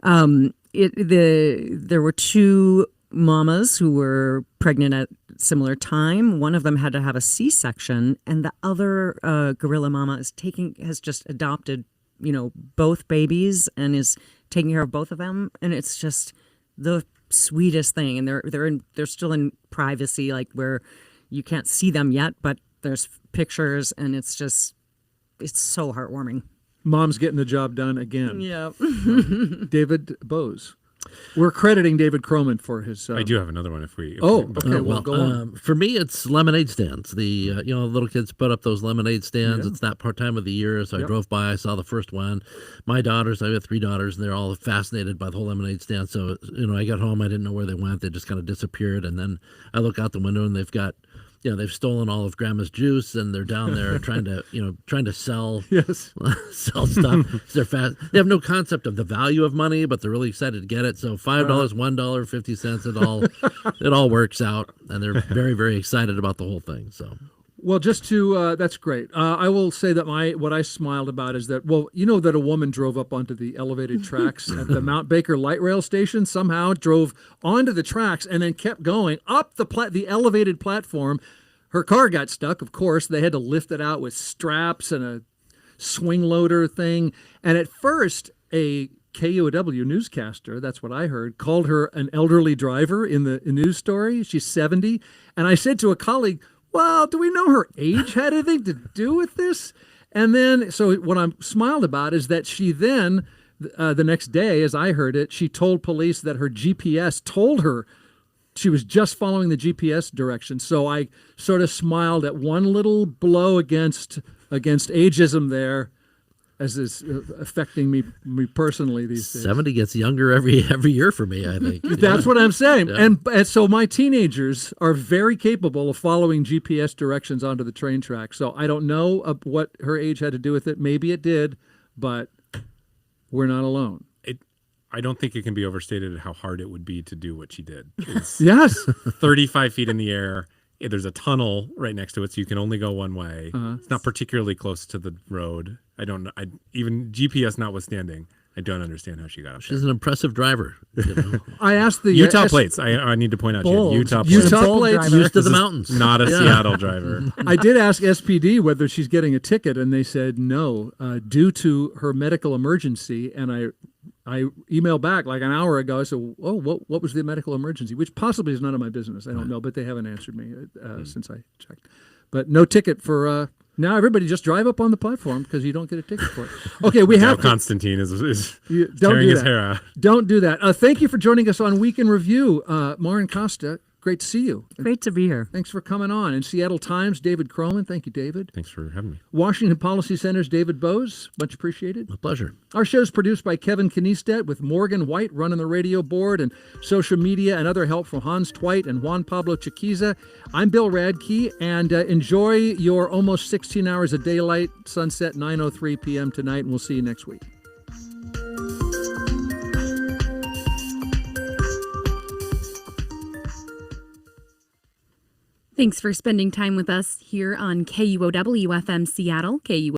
A: There were two mamas who were pregnant at similar time. One of them had to have a C-section, and the other gorilla mama has just adopted, both babies and is taking care of both of them, and it's just the sweetest thing. And they're still in privacy, like where you can't see them yet, but there's pictures, and it's so heartwarming.
F: Mom's getting the job done again.
A: Yeah.
F: David Bose. We're crediting David Croman for his.
T: I do have another one. If we
F: okay. Well, go on.
U: For me, it's lemonade stands. The little kids put up those lemonade stands.
F: Yeah.
U: It's that part time of the year, so I
F: Yep.
U: drove by. I saw the first one. My daughters, I have 3 daughters, and they're all fascinated by the whole lemonade stand. So I got home, I didn't know where they went. They just kind of disappeared, and then I look out the window, and they've got. They've stolen all of Grandma's juice, and they're down there trying to sell sell stuff. They're fast. They have no concept of the value of money, but they're really excited to get it. So $5, $1, 50 cents, it all works out, and they're very, very excited about the whole thing. So.
F: Well, just to that's great. I will say that what I smiled about is that that a woman drove up onto the elevated tracks at the Mount Baker light rail station. Somehow drove onto the tracks and then kept going up the elevated platform. Her car got stuck. Of course, they had to lift it out with straps and a swing loader thing. And at first, a KUOW newscaster, that's what I heard, called her an elderly driver in the news story. She's 70, and I said to a colleague, well, do we know her age had anything to do with this? And then, so what I'm smiled about is that she then, the next day, as I heard it, she told police that her GPS told her she was just following the GPS direction. So I sort of smiled at one little blow against ageism there, as is affecting me personally these days.
U: 70 gets younger every year for me, I think.
F: That's what I'm saying.
U: Yeah.
F: And so my teenagers are very capable of following GPS directions onto the train track. So I don't know what her age had to do with it. Maybe it did, but we're not alone.
T: I don't think it can be overstated how hard it would be to do what she did. It's
F: Yes.
T: 35 feet in the air. There's a tunnel right next to it, so you can only go one way. It's not particularly close to the road. I don't know. Even GPS notwithstanding, I don't understand how she got up there.
U: She's an impressive driver.
F: I asked the
T: Utah plates. I need to point out,
F: Bold.
T: Jen, Utah plates.
F: Utah plates.
U: Used to
T: This
U: the
T: is
U: mountains.
T: Not a
U: Yeah.
T: Seattle driver.
F: I did ask SPD whether she's getting a ticket, and they said no, due to her medical emergency. And I emailed back like an hour ago. I said, "Oh, what was the medical emergency?" Which possibly is none of my business. I don't know, but they haven't answered me since I checked. But no ticket for Now everybody just drive up on the platform because you don't get a ticket for it. Okay, we have
T: Constantine is
F: don't
T: tearing
F: do
T: his
F: that.
T: hair out.
F: Don't do that. Thank you for joining us on Week in Review. Maureen Costa, great to see you.
A: Great to be here.
F: Thanks for coming on. In Seattle Times, David Croman. Thank you, David.
T: Thanks for having me.
F: Washington Policy Center's David Bose. Much appreciated.
U: A pleasure.
F: Our show is produced by Kevin Kniestedt with Morgan White running the radio board and social media and other help from Hans Twite and Juan Pablo Chiquiza. I'm Bill Radke, and enjoy your almost 16 hours of daylight. Sunset 9:03 p.m. tonight, and we'll see you next week.
G: Thanks for spending time with us here on KUOW FM Seattle,